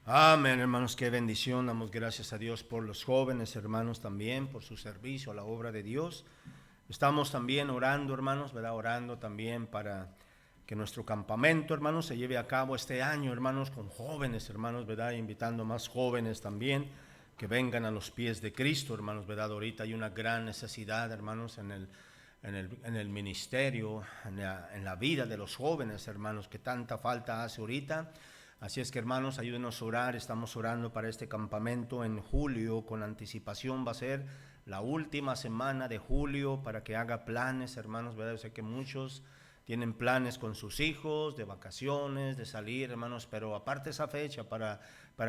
Amén, hermanos, qué bendición. Damos gracias a Dios por los jóvenes, hermanos, también por su servicio a la obra de Dios. Estamos también orando, hermanos, ¿verdad? Orando también para que nuestro campamento, hermanos, se lleve a cabo este año, hermanos, con jóvenes, hermanos, ¿verdad? Invitando más jóvenes también que vengan a los pies de Cristo, hermanos, ¿verdad? Ahorita hay una gran necesidad, hermanos, en el ministerio, en la vida de los jóvenes, hermanos, que tanta falta hace ahorita. Así es que, hermanos, ayúdenos a orar. Estamos orando para este campamento en julio con anticipación. Va a ser la última semana de julio para que haga planes, hermanos, ¿verdad? Yo sé que muchos tienen planes con sus hijos, de vacaciones, de salir, hermanos, pero aparte esa fecha para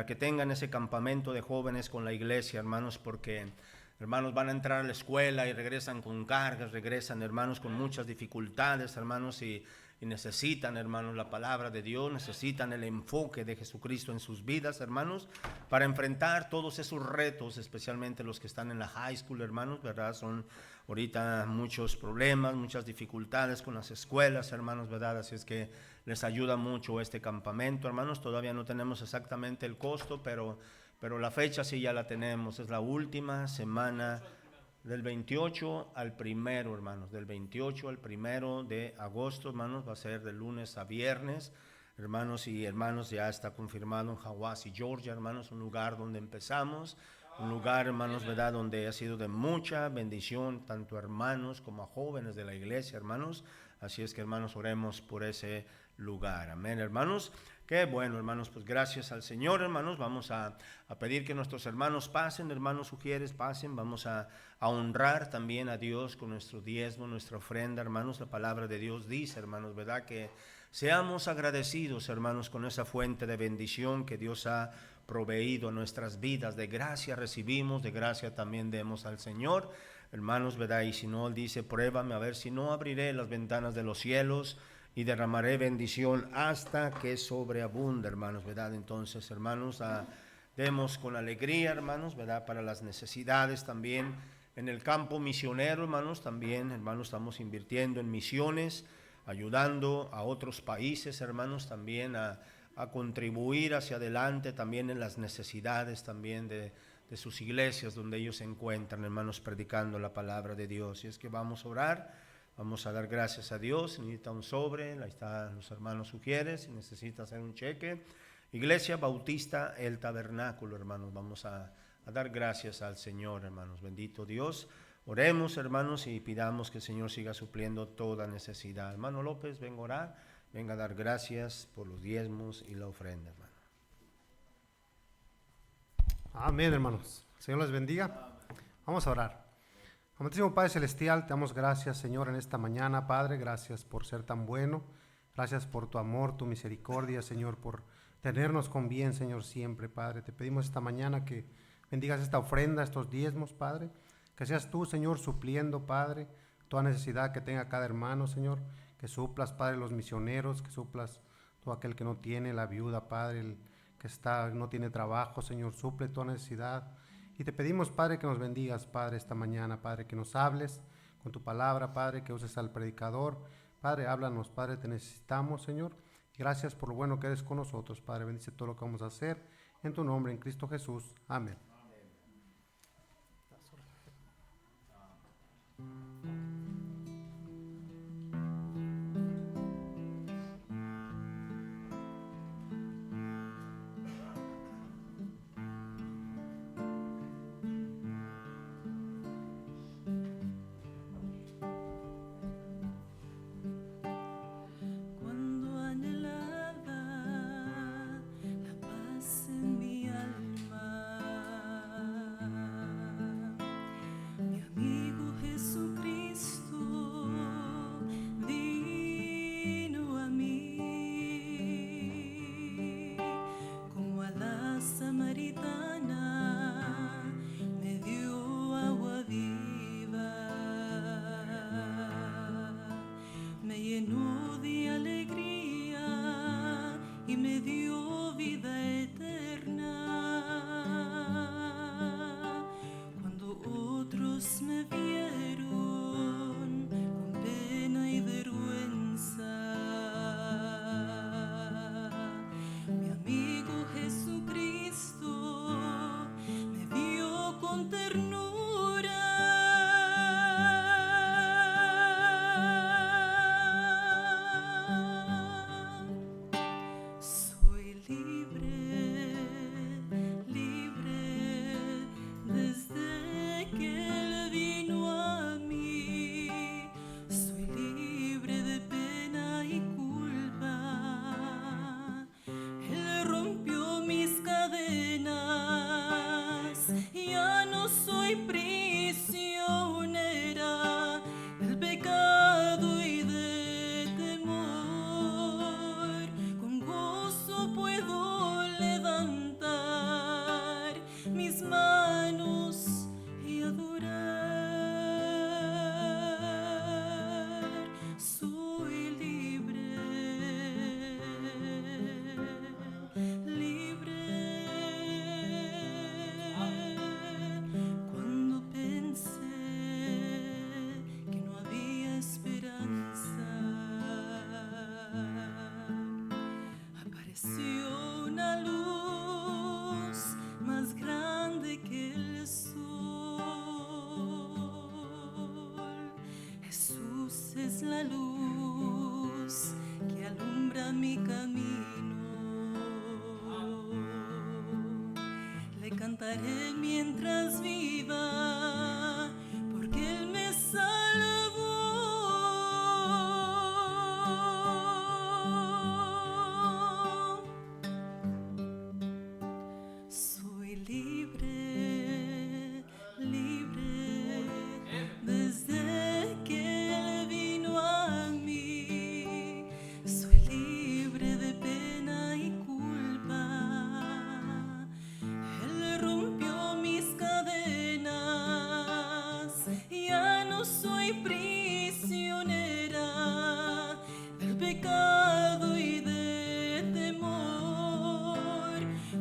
que tengan ese campamento de jóvenes con la iglesia, hermanos, porque hermanos van a entrar a la escuela y regresan con cargas, regresan, hermanos, con muchas dificultades, hermanos, y necesitan, hermanos, la palabra de Dios, necesitan el enfoque de Jesucristo en sus vidas, hermanos, para enfrentar todos esos retos, especialmente los que están en la high school, hermanos, ¿verdad? Son ahorita muchos problemas, muchas dificultades con las escuelas, hermanos, ¿verdad? Así es que les ayuda mucho este campamento, hermanos. Todavía no tenemos exactamente el costo, pero la fecha sí ya la tenemos. Es la última semana del 28 al primero, hermanos, del 28 al primero de agosto, hermanos, va a ser de lunes a viernes, hermanos y hermanos, ya está confirmado en Hawái, Georgia, hermanos, un lugar donde empezamos, un lugar, hermanos, verdad, donde ha sido de mucha bendición, tanto a hermanos como a jóvenes de la iglesia, hermanos. Así es que, hermanos, oremos por ese lugar. Amén, hermanos. Qué bueno, hermanos, pues gracias al Señor, hermanos. Vamos a pedir que nuestros hermanos pasen, hermanos Ujieres, pasen. Vamos a honrar también a Dios con nuestro diezmo, nuestra ofrenda, hermanos. La palabra de Dios dice, hermanos, ¿verdad? Que seamos agradecidos, hermanos, con esa fuente de bendición que Dios ha proveído a nuestras vidas. De gracia recibimos, de gracia también demos al Señor, hermanos, ¿verdad? Y si no, Él dice, pruébame a ver si no abriré las ventanas de los cielos y derramaré bendición hasta que sobreabunde, hermanos, ¿verdad? Entonces, hermanos, demos con alegría, hermanos, ¿verdad? Para las necesidades también en el campo misionero, hermanos, también, hermanos, estamos invirtiendo en misiones, ayudando a otros países, hermanos, también a contribuir hacia adelante también en las necesidades también de sus iglesias donde ellos se encuentran, hermanos, predicando la palabra de Dios. Y es que vamos a orar, vamos a dar gracias a Dios. Necesita un sobre, ahí están los hermanos Sugieres, si necesita hacer un cheque. Iglesia Bautista El Tabernáculo, hermanos, vamos a dar gracias al Señor, hermanos. Bendito Dios. Oremos, hermanos, y pidamos que el Señor siga supliendo toda necesidad. Hermano López, venga a orar, venga a dar gracias por los diezmos y la ofrenda, hermano. Amén, hermanos. Señor les bendiga. Vamos a orar. Amantísimo Padre Celestial, te damos gracias, Señor, en esta mañana, Padre. Gracias por ser tan bueno. Gracias por tu amor, tu misericordia, Señor, por tenernos con bien, Señor, siempre, Padre. Te pedimos esta mañana que bendigas esta ofrenda, estos diezmos, Padre. Que seas tú, Señor, supliendo, Padre, toda necesidad que tenga cada hermano, Señor. Que suplas, Padre, los misioneros, que suplas todo aquel que no tiene, la viuda, Padre, el que no tiene trabajo, Señor, suple toda necesidad. Y te pedimos, Padre, que nos bendigas, Padre, esta mañana, Padre, que nos hables con tu palabra, Padre, que uses al predicador. Padre, háblanos, Padre, te necesitamos, Señor. Gracias por lo bueno que eres con nosotros, Padre. Bendice todo lo que vamos a hacer. En tu nombre, en Cristo Jesús. Amén. Mi amigo Jesucristo Creció una luz más grande que el sol. Jesús es la luz que alumbra mi camino. Le cantaré mientras viva, porque Él me salvó. Soy libre, libre, desde que Él vino a mí. Soy libre de pena y culpa. Él rompió mis cadenas. Ya no soy prisionera del pecado y de temor.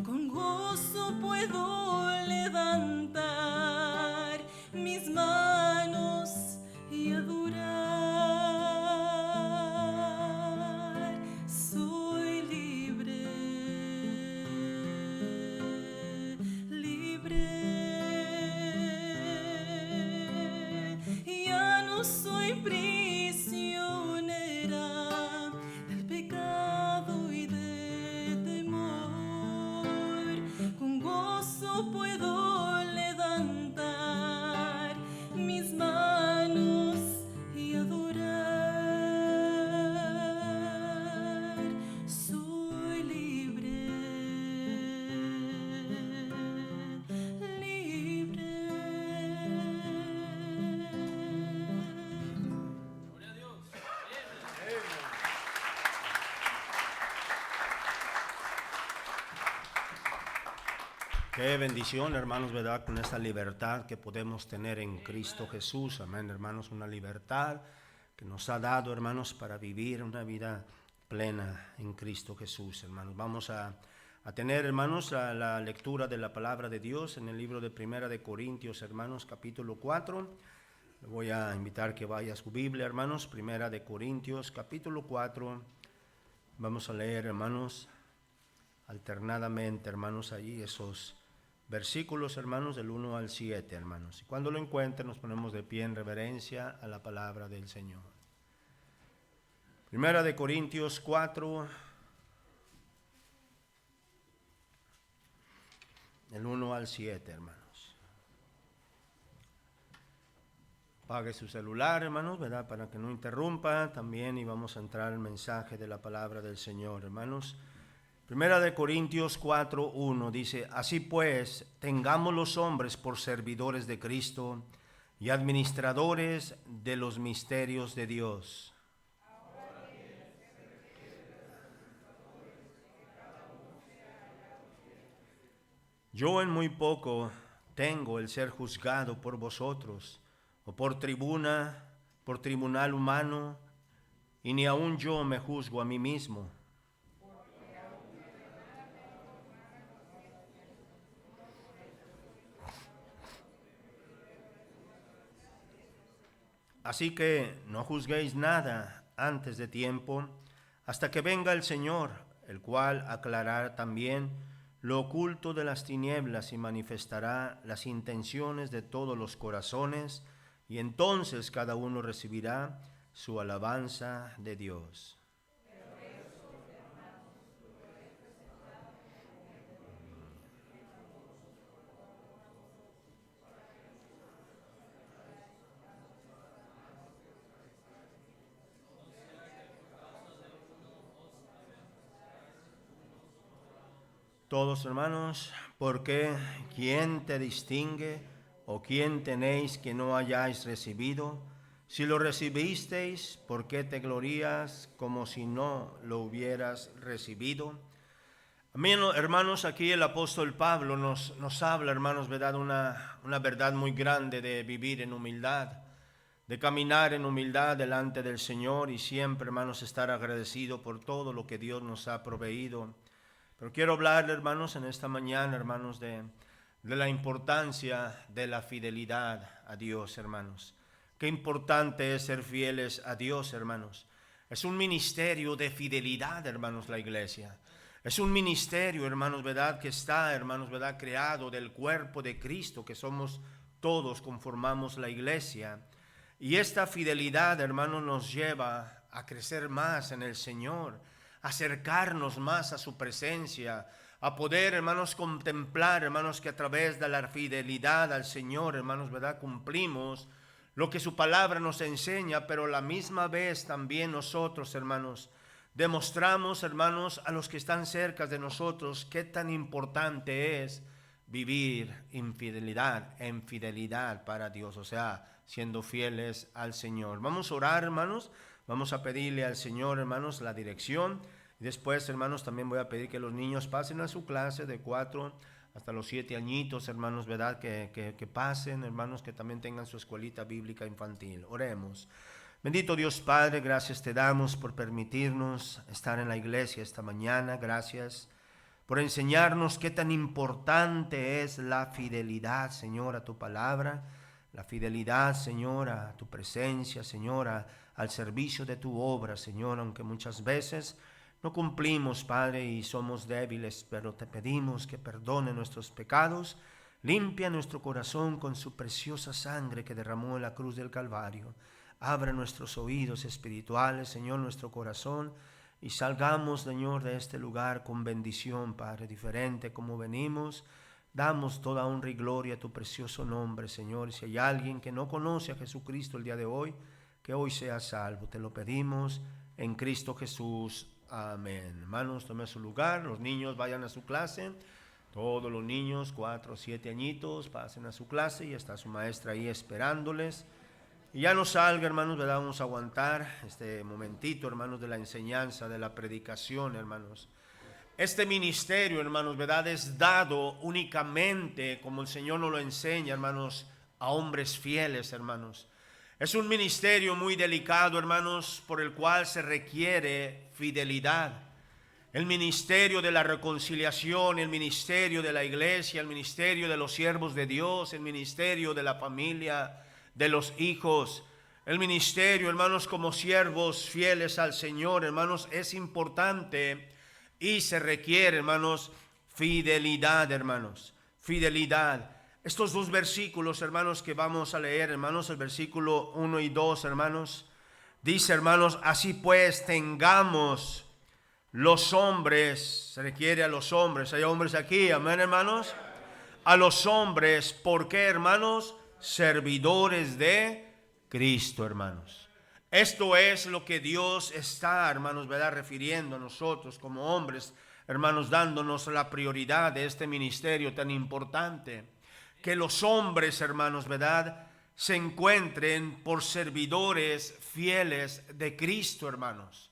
Con gozo puedo levantar mis manos y adorar. Soy libre, libre. Ya no soy prisionera del pecado y de temor. Con gozo puedo levantar mis manos y adorar. Soy libre, libre. Qué bendición, hermanos, ¿verdad? Con esta libertad que podemos tener en Cristo Jesús. Amén, hermanos, una libertad que nos ha dado, hermanos, para vivir una vida plena en Cristo Jesús, hermanos. Vamos a tener, hermanos, la lectura de la palabra de Dios en el libro de Primera de Corintios, hermanos, capítulo 4. Le voy a invitar que vaya a su Biblia, hermanos, Primera de Corintios, capítulo 4. Vamos a leer, hermanos, alternadamente, hermanos, allí esos versículos, hermanos, del 1 al 7, hermanos. Y cuando lo encuentren, nos ponemos de pie en reverencia a la palabra del Señor. Primera de Corintios 4, del 1 al 7, hermanos. Apague su celular, hermanos, ¿verdad? Para que no interrumpa también, y vamos a entrar al mensaje de la palabra del Señor, hermanos. Primera de Corintios 4:1 dice: así pues, tengamos los hombres por servidores de Cristo y administradores de los misterios de Dios. Yo en muy poco tengo el ser juzgado por vosotros, o por tribunal humano, y ni aun yo me juzgo a mí mismo. Así que no juzguéis nada antes de tiempo, hasta que venga el Señor, el cual aclarará también lo oculto de las tinieblas y manifestará las intenciones de todos los corazones, y entonces cada uno recibirá su alabanza de Dios. Todos, hermanos, porque ¿quién te distingue o quién tenéis que no hayáis recibido? Si lo recibisteis, ¿por qué te glorías como si no lo hubieras recibido? Amén, hermanos, aquí el apóstol Pablo nos habla, hermanos, ¿verdad? Una verdad muy grande de vivir en humildad, de caminar en humildad delante del Señor y siempre, hermanos, estar agradecido por todo lo que Dios nos ha proveído. Pero quiero hablar, hermanos, en esta mañana, hermanos, de la importancia de la fidelidad a Dios, hermanos. Qué importante es ser fieles a Dios, hermanos. Es un ministerio de fidelidad, hermanos, la iglesia. Es un ministerio, hermanos, ¿verdad? Que está, hermanos, ¿verdad? Creado del cuerpo de Cristo, que somos todos, conformamos la iglesia. Y esta fidelidad, hermanos, nos lleva a crecer más en el Señor, a acercarnos más a su presencia, a poder, hermanos, contemplar, hermanos, que a través de la fidelidad al Señor, hermanos, ¿verdad? Cumplimos lo que su palabra nos enseña, pero a la misma vez también nosotros, hermanos, demostramos, hermanos, a los que están cerca de nosotros qué tan importante es vivir en fidelidad para Dios, o sea, siendo fieles al Señor. Vamos a orar, hermanos, vamos a pedirle al Señor, hermanos, la dirección. Después, hermanos, también voy a pedir que los niños pasen a su clase de 4 hasta los 7 añitos, hermanos, ¿verdad? Que pasen, hermanos, que también tengan su escuelita bíblica infantil. Oremos. Bendito Dios Padre, gracias te damos por permitirnos estar en la iglesia esta mañana. Gracias por enseñarnos qué tan importante es la fidelidad, Señor, a tu palabra. La fidelidad, Señor, a tu presencia, Señor, al servicio de tu obra, Señor, aunque muchas veces no cumplimos, Padre, y somos débiles, pero te pedimos que perdone nuestros pecados, limpia nuestro corazón con su preciosa sangre que derramó en la cruz del Calvario. Abra nuestros oídos espirituales, Señor, nuestro corazón, y salgamos, Señor, de este lugar con bendición, Padre, diferente como venimos. Damos toda honra y gloria a tu precioso nombre, Señor. Si hay alguien que no conoce a Jesucristo el día de hoy, que hoy sea salvo. Te lo pedimos en Cristo Jesús. Amén. Hermanos, tomen su lugar. Los niños vayan a su clase. Todos los niños, 4 o 7 añitos, pasen a su clase y está su maestra ahí esperándoles. Y ya no salga, hermanos, ¿verdad? Vamos a aguantar este momentito, hermanos, de la enseñanza, de la predicación, hermanos. Este ministerio, hermanos, ¿verdad? Es dado únicamente, como el Señor nos lo enseña, hermanos, a hombres fieles, hermanos. Es un ministerio muy delicado, hermanos, por el cual se requiere fidelidad. El ministerio de la reconciliación, el ministerio de la iglesia, el ministerio de los siervos de Dios, el ministerio de la familia, de los hijos, el ministerio, hermanos, como siervos fieles al Señor, hermanos, es importante y se requiere, hermanos, fidelidad, hermanos, fidelidad. Estos dos versículos, hermanos, que vamos a leer, hermanos, el versículo 1 y 2, hermanos, dice, hermanos, así pues tengamos los hombres, se requiere a los hombres, hay hombres aquí, amén, hermanos, a los hombres, ¿por qué, hermanos? Servidores de Cristo, hermanos. Esto es lo que Dios está, hermanos, ¿verdad? Refiriendo a nosotros como hombres, hermanos, dándonos la prioridad de este ministerio tan importante. Que los hombres, hermanos, ¿verdad? Se encuentren por servidores fieles de Cristo, hermanos.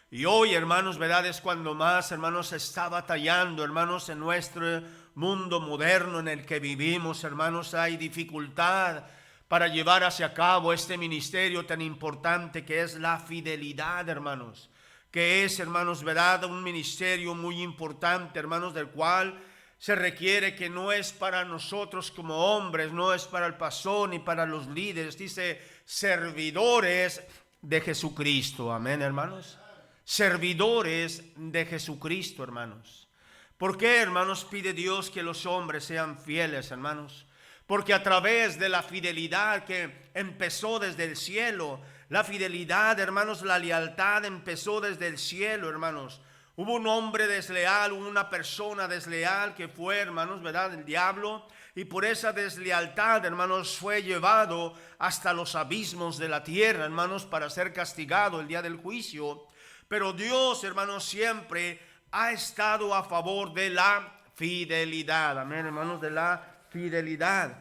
Y hoy, hermanos, ¿verdad? Es cuando más, hermanos, se está batallando, hermanos, en nuestro mundo moderno en el que vivimos, hermanos, hay dificultad para llevar hacia cabo este ministerio tan importante que es la fidelidad, hermanos. Que es, hermanos, ¿verdad? Un ministerio muy importante, hermanos, del cual se requiere que no es para nosotros como hombres, no es para el pastor ni para los líderes, dice servidores de Jesucristo, amén, hermanos. Servidores de Jesucristo, hermanos. ¿Por qué, hermanos, pide Dios que los hombres sean fieles, hermanos? Porque a través de la fidelidad que empezó desde el cielo, la fidelidad, hermanos, la lealtad empezó desde el cielo, hermanos. Hubo un hombre desleal, una persona desleal que fue, hermanos, ¿verdad? El diablo. Y por esa deslealtad, hermanos, fue llevado hasta los abismos de la tierra, hermanos, para ser castigado el día del juicio. Pero Dios, hermanos, siempre ha estado a favor de la fidelidad. Amén, hermanos, de la fidelidad.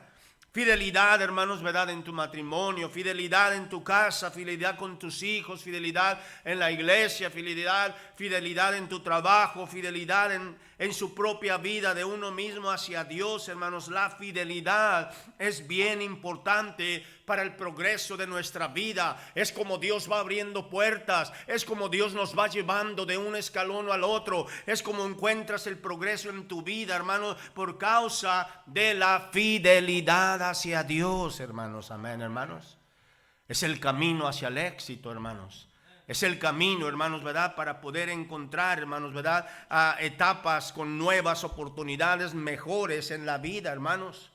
Fidelidad, hermanos, ¿verdad? En tu matrimonio, fidelidad en tu casa, fidelidad con tus hijos, fidelidad en la iglesia, fidelidad en tu trabajo, fidelidad en su propia vida de uno mismo hacia Dios, hermanos. La fidelidad es bien importante para el progreso de nuestra vida. Es como Dios va abriendo puertas, es como Dios nos va llevando de un escalón al otro, es como encuentras el progreso en tu vida, hermanos, por causa de la fidelidad hacia Dios, hermanos. Amén, hermanos. Es el camino hacia el éxito, hermanos. Es el camino, hermanos, ¿verdad? Para poder encontrar, hermanos, ¿verdad? Etapas con nuevas oportunidades mejores en la vida, hermanos.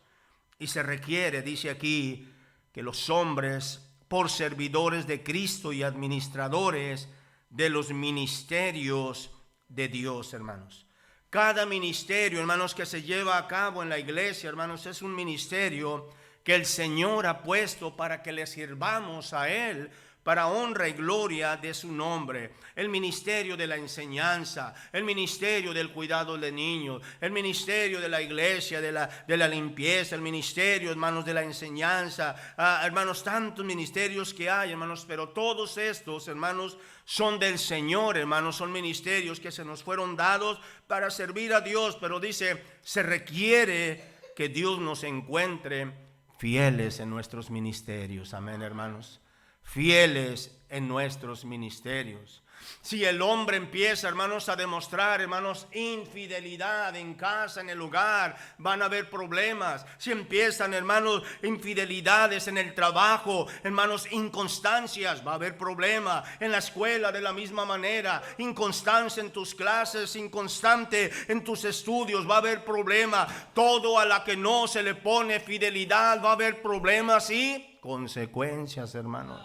Y se requiere, dice aquí, que los hombres, por servidores de Cristo y administradores de los ministerios de Dios, hermanos. Cada ministerio, hermanos, que se lleva a cabo en la iglesia, hermanos, es un ministerio que el Señor ha puesto para que le sirvamos a Él, para honra y gloria de su nombre. El ministerio de la enseñanza, el ministerio del cuidado de niños, el ministerio de la iglesia, de la limpieza, el ministerio, hermanos, de la enseñanza, hermanos, tantos ministerios que hay, hermanos, pero todos estos, hermanos, son del Señor, hermanos, son ministerios que se nos fueron dados para servir a Dios, pero dice, se requiere que Dios nos encuentre fieles en nuestros ministerios. Amén, hermanos. Fieles en nuestros ministerios. Si el hombre empieza, hermanos, a demostrar, hermanos, infidelidad en casa, en el hogar, van a haber problemas. Si empiezan, hermanos, infidelidades en el trabajo, hermanos, inconstancias, va a haber problema. En la escuela de la misma manera, inconstancia en tus clases, inconstante en tus estudios, va a haber problema. Todo a la que no se le pone fidelidad va a haber problemas y consecuencias, hermanos.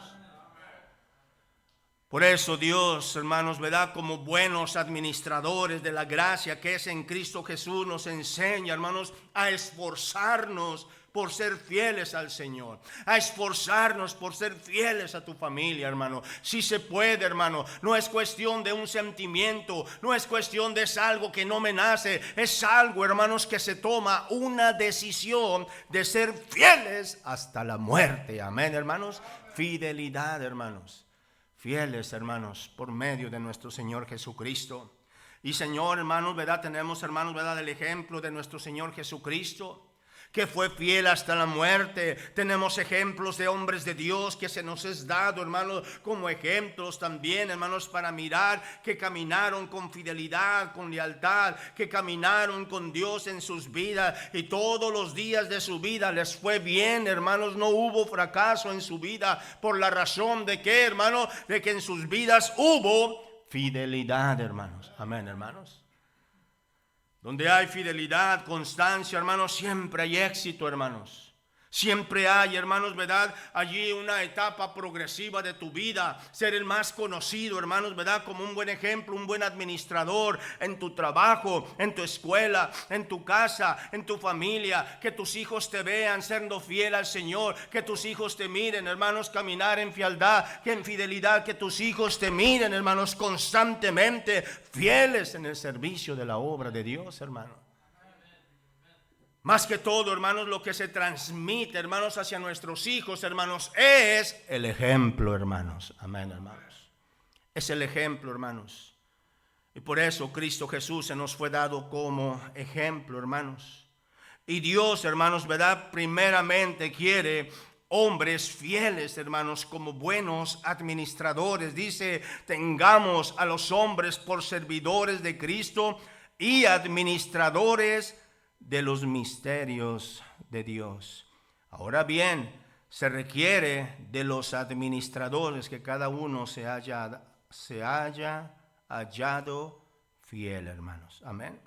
Por eso Dios, hermanos, ¿verdad? Como buenos administradores de la gracia que es en Cristo Jesús, nos enseña, hermanos, a esforzarnos por ser fieles al Señor, a esforzarnos por ser fieles a tu familia, hermano. Si se puede, hermano, no es cuestión de un sentimiento, no es cuestión de es algo que no me nace, es algo, hermanos, que se toma una decisión de ser fieles hasta la muerte. Amén, hermanos. Fidelidad, hermanos. Fieles, hermanos, por medio de nuestro Señor Jesucristo. Y Señor, hermanos, ¿verdad? Tenemos, hermanos, ¿verdad? El ejemplo de nuestro Señor Jesucristo, que fue fiel hasta la muerte. Tenemos ejemplos de hombres de Dios que se nos es dado, hermanos, como ejemplos también, hermanos, para mirar, que caminaron con fidelidad, con lealtad, que caminaron con Dios en sus vidas, y todos los días de su vida les fue bien, hermanos. No hubo fracaso en su vida, por la razón de que, hermanos, de que en sus vidas hubo fidelidad, hermanos. Amén, hermanos. Donde hay fidelidad, constancia, hermanos, siempre hay éxito, hermanos. Siempre hay, hermanos, ¿verdad? Allí una etapa progresiva de tu vida. Ser el más conocido, hermanos, ¿verdad? Como un buen ejemplo, un buen administrador en tu trabajo, en tu escuela, en tu casa, en tu familia. Que tus hijos te vean siendo fiel al Señor. Que tus hijos te miren, hermanos, caminar en fidelidad, que en fidelidad. Que tus hijos te miren, hermanos, constantemente fieles en el servicio de la obra de Dios, hermano. Más que todo, hermanos, lo que se transmite, hermanos, hacia nuestros hijos, hermanos, es el ejemplo, hermanos. Amén, hermanos. Es el ejemplo, hermanos. Y por eso Cristo Jesús se nos fue dado como ejemplo, hermanos. Y Dios, hermanos, ¿verdad? Primeramente quiere hombres fieles, hermanos, como buenos administradores. Dice, tengamos a los hombres por servidores de Cristo y administradores de los misterios de Dios. Ahora bien, se requiere de los administradores que cada uno se haya hallado fiel, hermanos. Amén.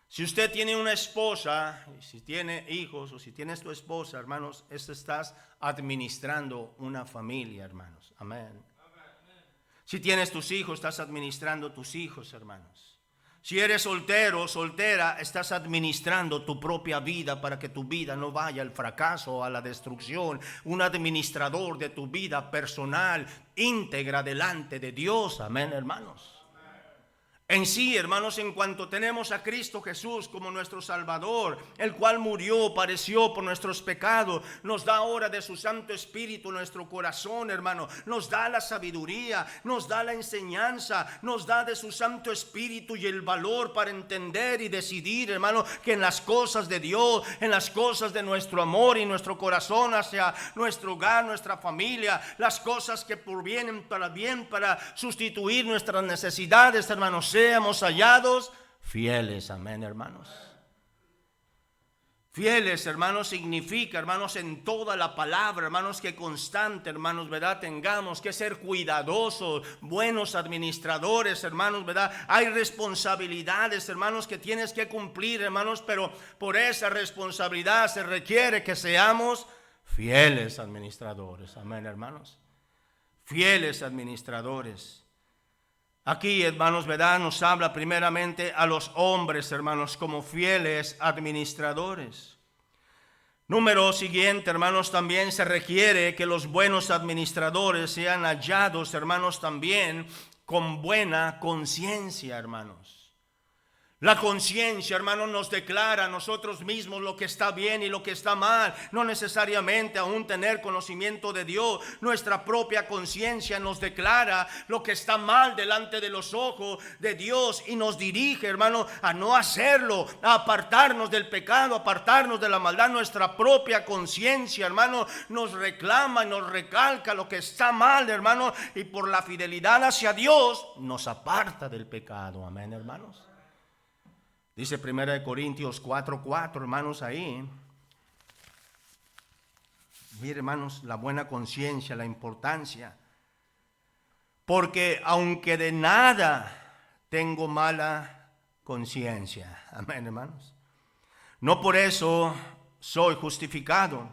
Si usted tiene una esposa, si tiene hijos o si tienes tu esposa, hermanos, estás administrando una familia, hermanos. Amén. Si tienes tus hijos, estás administrando tus hijos, hermanos. Si eres soltero o soltera, estás administrando tu propia vida para que tu vida no vaya al fracaso o a la destrucción. Un administrador de tu vida personal, íntegra delante de Dios. Amén, hermanos. En sí, hermanos, en cuanto tenemos a Cristo Jesús como nuestro Salvador, el cual murió, padeció por nuestros pecados, nos da ahora de su Santo Espíritu nuestro corazón, hermano, nos da la sabiduría, nos da la enseñanza, nos da de su Santo Espíritu y el valor para entender y decidir, hermano, que en las cosas de Dios, en las cosas de nuestro amor y nuestro corazón hacia nuestro hogar, nuestra familia, las cosas que provienen para bien, para sustituir nuestras necesidades, hermanos, seamos hallados fieles. Amén, hermanos. Fieles, hermanos, significa, hermanos, en toda la palabra, hermanos, que constante, hermanos, ¿verdad? Tengamos que ser cuidadosos, buenos administradores, hermanos, ¿verdad? Hay responsabilidades, hermanos, que tienes que cumplir, hermanos, pero por esa responsabilidad se requiere que seamos fieles administradores. Amén, hermanos. Fieles administradores. Aquí, hermanos, ¿verdad? Nos habla primeramente a los hombres, hermanos, como fieles administradores. Número siguiente, hermanos, también se requiere que los buenos administradores sean hallados, hermanos, también con buena conciencia, hermanos. La conciencia, hermanos, nos declara a nosotros mismos lo que está bien y lo que está mal. No necesariamente aún tener conocimiento de Dios. Nuestra propia conciencia nos declara lo que está mal delante de los ojos de Dios y nos dirige, hermano, a no hacerlo, a apartarnos del pecado, apartarnos de la maldad. Nuestra propia conciencia, hermano, nos reclama y nos recalca lo que está mal, hermano, y por la fidelidad hacia Dios nos aparta del pecado. Amén, hermanos. Dice 1 Corintios 4:4, hermanos, ahí. Mire, hermanos, la buena conciencia, la importancia. Porque aunque de nada tengo mala conciencia. Amén, hermanos. No por eso soy justificado,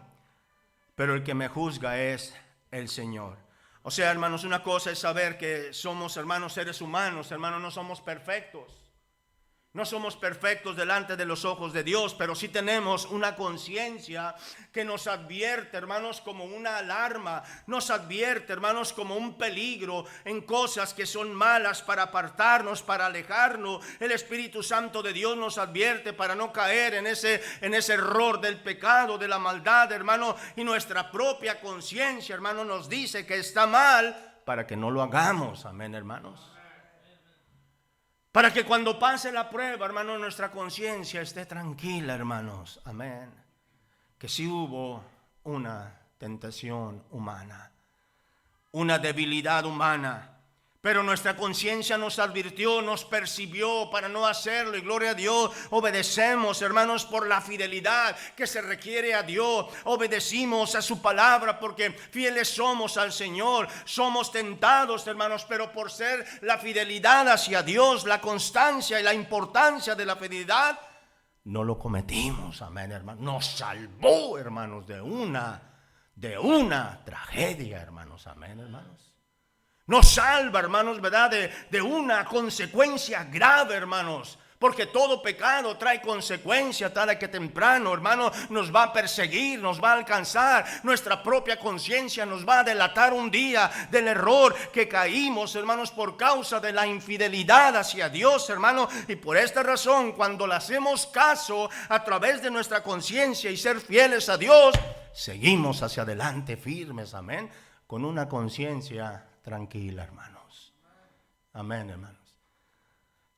pero el que me juzga es el Señor. O sea, hermanos, una cosa es saber que somos, hermanos, seres humanos, hermanos, no somos perfectos. No somos perfectos delante de los ojos de Dios, pero sí tenemos una conciencia que nos advierte, hermanos, como una alarma. Nos advierte, hermanos, como un peligro en cosas que son malas para apartarnos, para alejarnos. El Espíritu Santo de Dios nos advierte para no caer en ese error del pecado, de la maldad, hermano. Y nuestra propia conciencia, hermano, nos dice que está mal para que no lo hagamos. Amén, hermanos. Para que cuando pase la prueba, hermano, nuestra conciencia esté tranquila, hermanos. Amén. Que sí hubo una tentación humana, una debilidad humana, pero nuestra conciencia nos advirtió, nos percibió para no hacerlo. Y gloria a Dios, obedecemos, hermanos, por la fidelidad que se requiere a Dios. Obedecimos a su palabra porque fieles somos al Señor. Somos tentados, hermanos, pero por ser la fidelidad hacia Dios, la constancia y la importancia de la fidelidad, no lo cometimos. Amén, hermanos. Nos salvó, hermanos, de una tragedia, hermanos. Amén, hermanos. Nos salva, hermanos, ¿verdad? De una consecuencia grave, hermanos. Porque todo pecado trae consecuencia tarde que temprano, hermano. Nos va a perseguir, nos va a alcanzar. Nuestra propia conciencia nos va a delatar un día del error que caímos, hermanos, por causa de la infidelidad hacia Dios, hermano. Y por esta razón, cuando le hacemos caso a través de nuestra conciencia y ser fieles a Dios, seguimos hacia adelante firmes, amén, con una conciencia tranquila, hermanos. Amén, hermanos.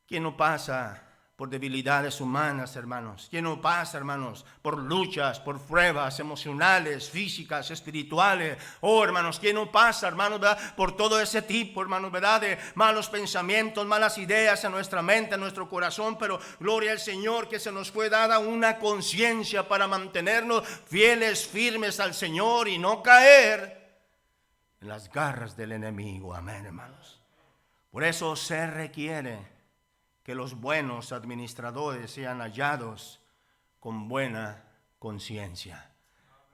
¿Quién no pasa por debilidades humanas, hermanos? ¿Quién no pasa, hermanos, por luchas, por pruebas emocionales, físicas, espirituales? Oh, hermanos, ¿quién no pasa, hermanos, ¿verdad? Por todo ese tipo, hermanos, ¿verdad? De malos pensamientos, malas ideas en nuestra mente, en nuestro corazón. Pero gloria al Señor que se nos fue dada una conciencia para mantenernos fieles, firmes al Señor y no caer en las garras del enemigo. Amén, hermanos. Por eso se requiere que los buenos administradores sean hallados con buena conciencia.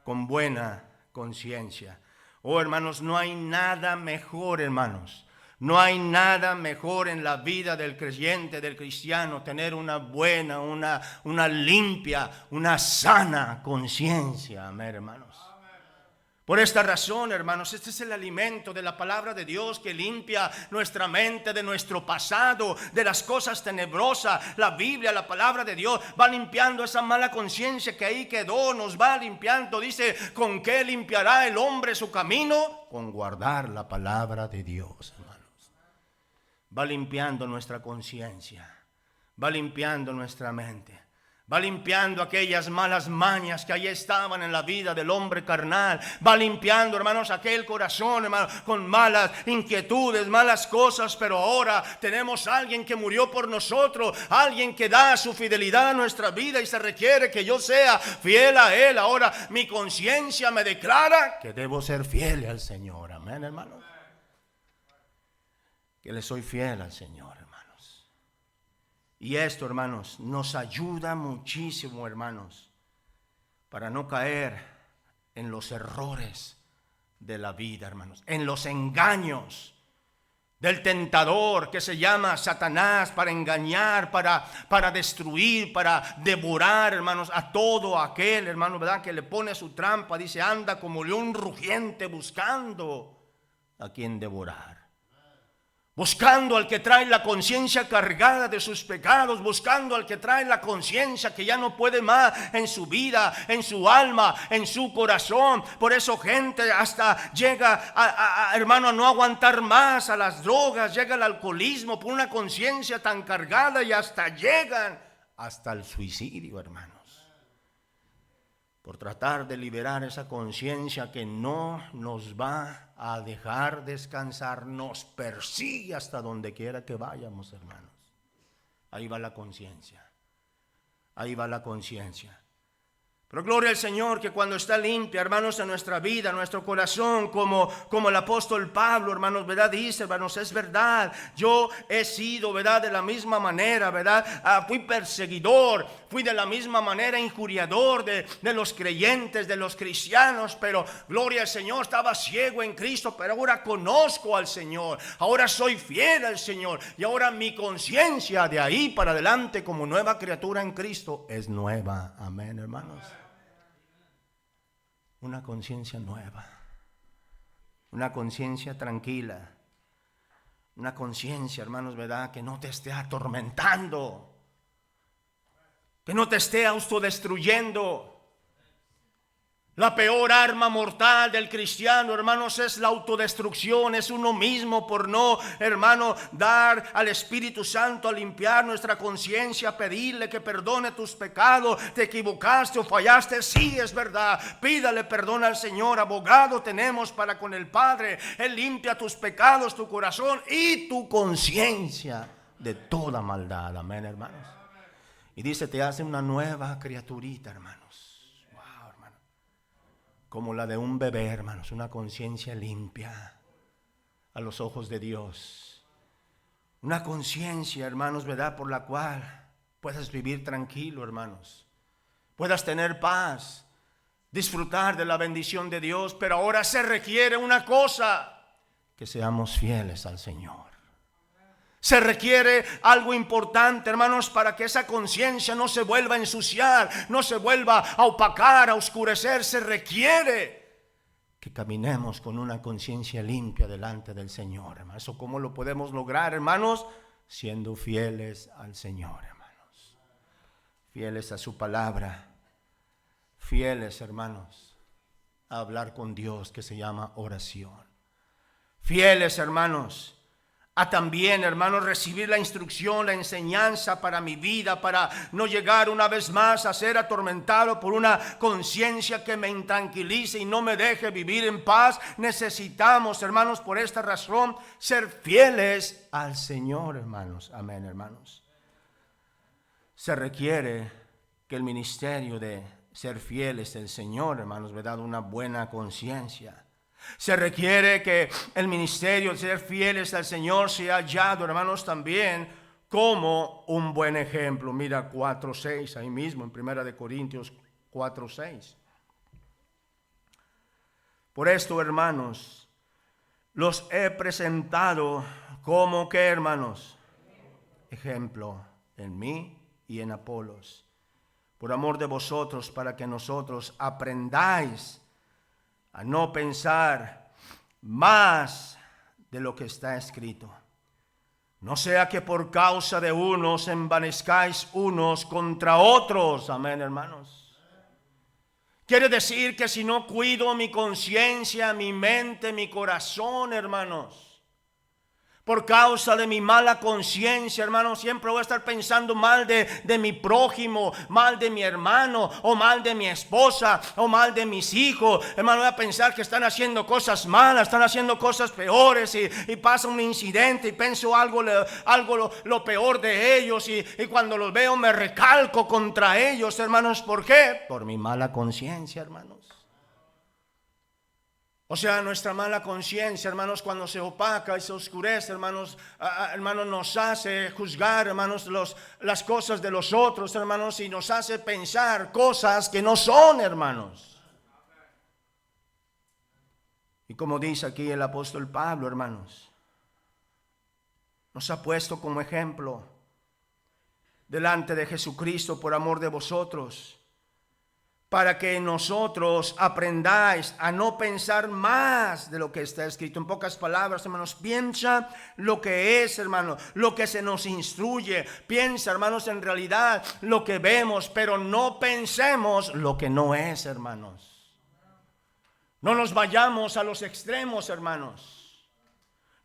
Con buena conciencia. Oh, hermanos, no hay nada mejor, hermanos. No hay nada mejor en la vida del creyente, del cristiano, tener una buena, una limpia, una sana conciencia. Amén, hermanos. Por esta razón, hermanos, este es el alimento de la palabra de Dios que limpia nuestra mente de nuestro pasado, de las cosas tenebrosas. La Biblia, la palabra de Dios, va limpiando esa mala conciencia que ahí quedó, nos va limpiando. Dice, ¿con qué limpiará el hombre su camino? Con guardar la palabra de Dios, hermanos. Va limpiando nuestra conciencia, va limpiando nuestra mente. Va limpiando aquellas malas mañas que ahí estaban en la vida del hombre carnal. Va limpiando, hermanos, aquel corazón, hermano, con malas inquietudes, malas cosas. Pero ahora tenemos a alguien que murió por nosotros, alguien que da su fidelidad a nuestra vida, y se requiere que yo sea fiel a Él. Ahora mi conciencia me declara que debo ser fiel al Señor. Amén, hermano. Que le soy fiel al Señor, hermanos. Y esto, hermanos, nos ayuda muchísimo, hermanos, para no caer en los errores de la vida, hermanos, en los engaños del tentador que se llama Satanás, para engañar, para destruir, para devorar, hermanos, a todo aquel, hermano, ¿verdad?, que le pone su trampa. Dice, anda como león rugiente buscando a quien devorar. Buscando al que trae la conciencia cargada de sus pecados, buscando al que trae la conciencia que ya no puede más en su vida, en su alma, en su corazón. Por eso gente hasta llega, hermano, a no aguantar más a las drogas, llega al alcoholismo por una conciencia tan cargada, y hasta llegan hasta el suicidio, hermanos. Por tratar de liberar esa conciencia que no nos va a dejar descansar, nos persigue hasta donde quiera que vayamos, hermanos. Ahí va la conciencia, ahí va la conciencia. Pero gloria al Señor que cuando está limpia, hermanos, en nuestra vida, en nuestro corazón, como el apóstol Pablo, hermanos, ¿verdad? Dice, hermanos, es verdad, yo he sido, ¿verdad?, de la misma manera, ¿verdad? Fui perseguidor, fui de la misma manera injuriador de los creyentes, de los cristianos, pero gloria al Señor, estaba ciego en Cristo, pero ahora conozco al Señor, ahora soy fiel al Señor, y ahora mi conciencia de ahí para adelante como nueva criatura en Cristo es nueva. Amén, hermanos. Una conciencia nueva, una conciencia tranquila, una conciencia, hermanos, ¿verdad?, que no te esté atormentando, que no te esté autodestruyendo. La peor arma mortal del cristiano, hermanos, es la autodestrucción, es uno mismo por no, hermano, dar al Espíritu Santo a limpiar nuestra conciencia, pedirle que perdone tus pecados. Te equivocaste o fallaste, sí, es verdad, pídale perdón al Señor. Abogado tenemos para con el Padre. Él limpia tus pecados, tu corazón y tu conciencia de toda maldad. Amén, hermanos. Y dice, te hace una nueva criaturita, hermanos. Como la de un bebé, hermanos, una conciencia limpia a los ojos de Dios. Una conciencia, hermanos, ¿verdad?, por la cual puedas vivir tranquilo, hermanos. Puedas tener paz, disfrutar de la bendición de Dios. Pero ahora se requiere una cosa, que seamos fieles al Señor. Se requiere algo importante, hermanos, para que esa conciencia no se vuelva a ensuciar, no se vuelva a opacar, a oscurecer. Se requiere que caminemos con una conciencia limpia delante del Señor, hermanos. ¿Eso cómo lo podemos lograr, hermanos? Siendo fieles al Señor, hermanos. Fieles a su palabra. Fieles, hermanos, a hablar con Dios, que se llama oración. Fieles, hermanos, a también, hermanos, recibir la instrucción, la enseñanza para mi vida, para no llegar una vez más a ser atormentado por una conciencia que me intranquilice y no me deje vivir en paz. Necesitamos, hermanos, por esta razón, ser fieles al Señor, hermanos. Amén, hermanos. Se requiere que el ministerio de ser fieles al Señor, hermanos, ¿verdad?, una buena conciencia. Se requiere que el ministerio de ser fieles al Señor sea hallado, hermanos, también como un buen ejemplo. Mira 4:6 ahí mismo en 1 Corintios 4:6. Por esto, hermanos, los he presentado como que, hermanos, ejemplo en mí y en Apolos, por amor de vosotros, para que nosotros aprendáis a no pensar más de lo que está escrito. No sea que por causa de unos envanezcáis unos contra otros. Amén, hermanos. Quiere decir que si no cuido mi conciencia, mi mente, mi corazón, hermanos, Por causa de mi mala conciencia, hermano, siempre voy a estar pensando mal de mi prójimo, mal de mi hermano, o mal de mi esposa, o mal de mis hijos. Hermano, voy a pensar que están haciendo cosas malas, están haciendo cosas peores, y pasa un incidente y pienso algo lo peor de ellos, y cuando los veo me recalco contra ellos, hermanos. ¿Por qué? Por mi mala conciencia, hermanos. O sea, nuestra mala conciencia, hermanos, cuando se opaca y se oscurece, hermanos, nos hace juzgar, hermanos, las cosas de los otros, hermanos, y nos hace pensar cosas que no son, hermanos. Y como dice aquí el apóstol Pablo, hermanos, nos ha puesto como ejemplo delante de Jesucristo por amor de vosotros, para que nosotros aprendáis a no pensar más de lo que está escrito. En pocas palabras, hermanos, piensa lo que es, hermano, lo que se nos instruye. Piensa, hermanos, en realidad lo que vemos, pero no pensemos lo que no es, hermanos. No nos vayamos a los extremos, hermanos.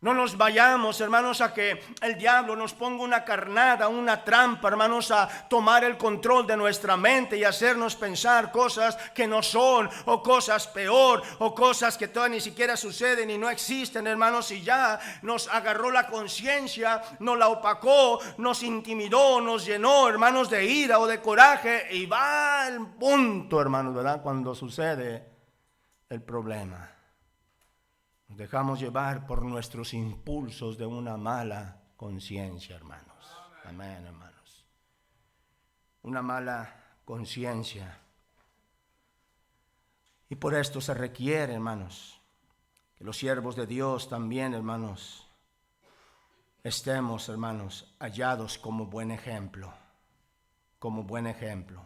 No nos vayamos, hermanos, a que el diablo nos ponga una carnada, una trampa, hermanos, a tomar el control de nuestra mente y hacernos pensar cosas que no son, o cosas peor, o cosas que todavía ni siquiera suceden y no existen, hermanos, y ya nos agarró la conciencia, nos la opacó, nos intimidó, nos llenó, hermanos, de ira o de coraje, y va el punto, hermanos, ¿verdad? Cuando sucede el problema. Nos dejamos llevar por nuestros impulsos de una mala conciencia, hermanos. Amén, hermanos. Una mala conciencia. Y por esto se requiere, hermanos, que los siervos de Dios también, hermanos, estemos, hermanos, hallados como buen ejemplo. Como buen ejemplo.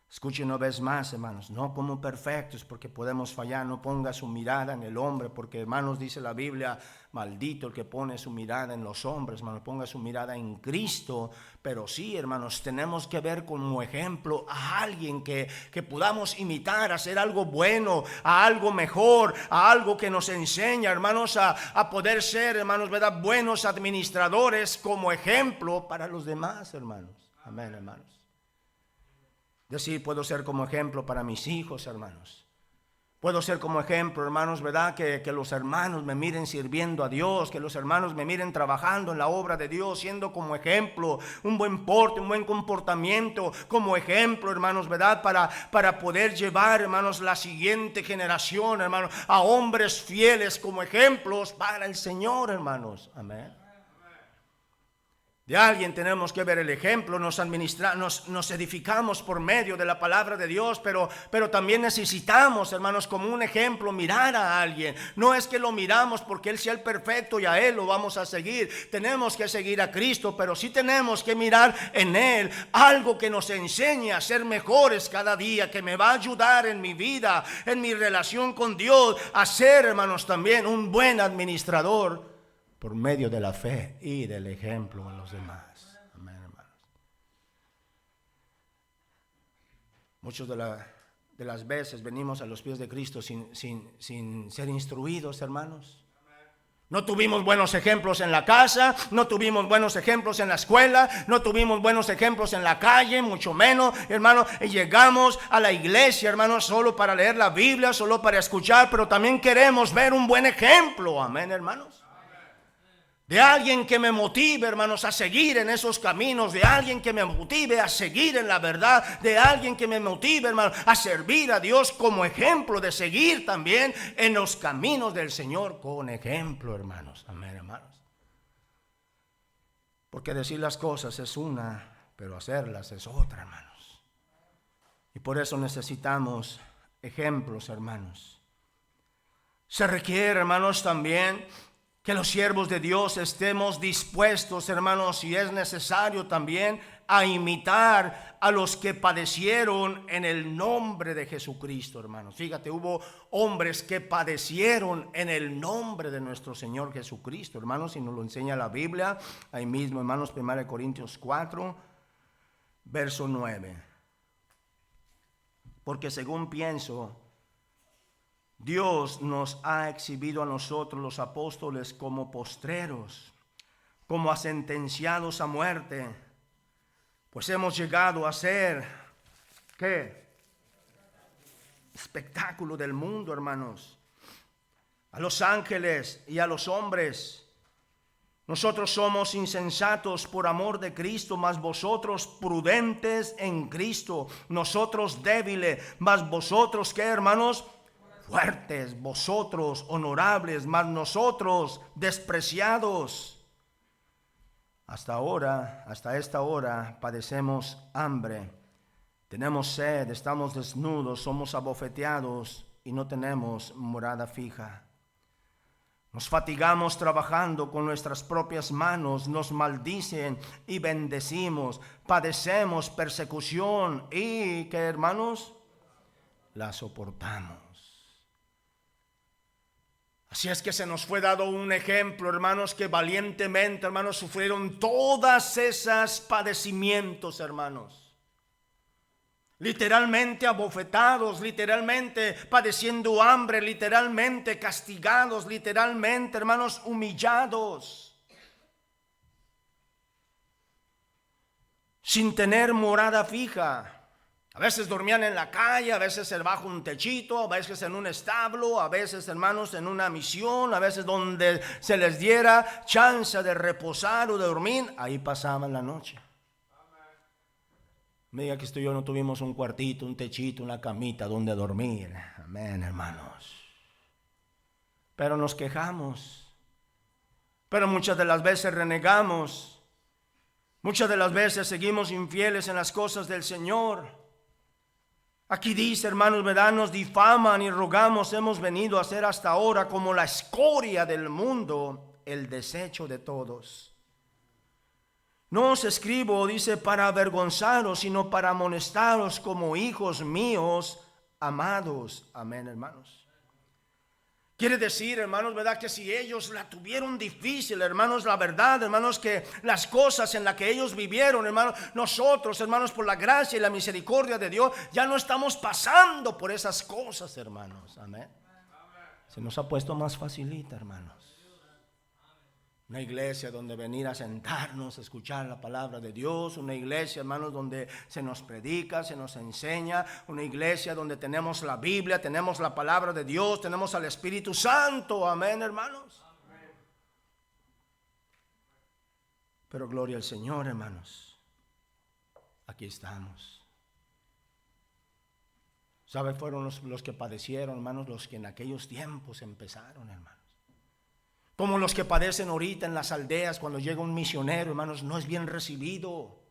Escuchen una vez más, hermanos, no como perfectos porque podemos fallar. No ponga su mirada en el hombre, porque, hermanos, dice la Biblia, maldito el que pone su mirada en los hombres, hermanos, ponga su mirada en Cristo. Pero sí, hermanos, tenemos que ver como ejemplo a alguien que podamos imitar, a hacer algo bueno, a algo mejor, a algo que nos enseña, hermanos, a poder ser, hermanos, ¿verdad?, buenos administradores como ejemplo para los demás, hermanos. Amén, hermanos. Decir, puedo ser como ejemplo para mis hijos, hermanos. Puedo ser como ejemplo, hermanos, ¿verdad? Que los hermanos me miren sirviendo a Dios, que los hermanos me miren trabajando en la obra de Dios, siendo como ejemplo, un buen porte, un buen comportamiento, como ejemplo, hermanos, ¿verdad? Para poder llevar, hermanos, la siguiente generación, hermanos, a hombres fieles como ejemplos para el Señor, hermanos. Amén. De alguien tenemos que ver el ejemplo, nos edificamos por medio de la palabra de Dios, pero también necesitamos, hermanos, como un ejemplo, mirar a alguien. No es que lo miramos porque Él sea el perfecto y a Él lo vamos a seguir. Tenemos que seguir a Cristo, pero sí tenemos que mirar en Él algo que nos enseñe a ser mejores cada día, que me va a ayudar en mi vida, en mi relación con Dios, a ser, hermanos, también un buen administrador por medio de la fe y del ejemplo a los demás. Amén, hermanos. Muchos de las veces venimos a los pies de Cristo sin ser instruidos, hermanos. No tuvimos buenos ejemplos en la casa, no tuvimos buenos ejemplos en la escuela, no tuvimos buenos ejemplos en la calle, mucho menos, hermano. Y llegamos a la iglesia, hermano, solo para leer la Biblia, solo para escuchar, pero también queremos ver un buen ejemplo. Amén, hermanos. De alguien que me motive, hermanos, a seguir en esos caminos, de alguien que me motive a seguir en la verdad, de alguien que me motive, hermanos, a servir a Dios como ejemplo, de seguir también en los caminos del Señor con ejemplo, hermanos. Amén, hermanos. Porque decir las cosas es una, pero hacerlas es otra, hermanos. Y por eso necesitamos ejemplos, hermanos. Se requiere, hermanos, también que los siervos de Dios estemos dispuestos, hermanos, si es necesario también, a imitar a los que padecieron en el nombre de Jesucristo, hermanos. Fíjate, hubo hombres que padecieron en el nombre de nuestro Señor Jesucristo, hermanos, y nos lo enseña la Biblia, ahí mismo, hermanos, 1 Corintios 4, verso 9. Porque según pienso, Dios nos ha exhibido a nosotros los apóstoles como postreros, como a sentenciados a muerte, pues hemos llegado a ser, ¿qué? Espectáculo del mundo, hermanos. A los ángeles y a los hombres. Nosotros somos insensatos por amor de Cristo, mas vosotros prudentes en Cristo. Nosotros débiles, mas vosotros, ¿qué, hermanos? Fuertes. Vosotros honorables, mas nosotros despreciados. Hasta ahora, hasta esta hora, padecemos hambre, tenemos sed, estamos desnudos, somos abofeteados y no tenemos morada fija. Nos fatigamos trabajando con nuestras propias manos, nos maldicen y bendecimos, padecemos persecución y, ¿qué, hermanos? La soportamos. Así es que se nos fue dado un ejemplo, hermanos, que valientemente, hermanos, sufrieron todas esas padecimientos, hermanos. Literalmente abofetados, literalmente padeciendo hambre, literalmente castigados, literalmente, hermanos, humillados. Sin tener morada fija. A veces dormían en la calle, a veces bajo un techito, a veces en un establo, a veces, hermanos, en una misión, a veces donde se les diera chance de reposar o de dormir, ahí pasaban la noche. Me diga que usted y yo no tuvimos un cuartito, un techito, una camita donde dormir. Amén, hermanos. Pero nos quejamos. Pero muchas de las veces renegamos. Muchas de las veces seguimos infieles en las cosas del Señor. Aquí dice, hermanos, ¿verdad? Nos difaman y rogamos. Hemos venido a ser hasta ahora como la escoria del mundo, el desecho de todos. No os escribo, dice, para avergonzaros, sino para amonestaros como hijos míos amados. Amén, hermanos. Quiere decir, hermanos, ¿verdad? Que si ellos la tuvieron difícil, hermanos, la verdad, hermanos, que las cosas en las que ellos vivieron, hermanos, nosotros, hermanos, por la gracia y la misericordia de Dios, ya no estamos pasando por esas cosas, hermanos. Amén. Se nos ha puesto más facilita, hermanos. Una iglesia donde venir a sentarnos, a escuchar la palabra de Dios. Una iglesia, hermanos, donde se nos predica, se nos enseña. Una iglesia donde tenemos la Biblia, tenemos la palabra de Dios, tenemos al Espíritu Santo. Amén, hermanos. Amén. Pero gloria al Señor, hermanos. Aquí estamos. ¿Sabe? Fueron los que padecieron, hermanos, los que en aquellos tiempos empezaron, hermanos. Como los que padecen ahorita en las aldeas cuando llega un misionero, hermanos, no es bien recibido.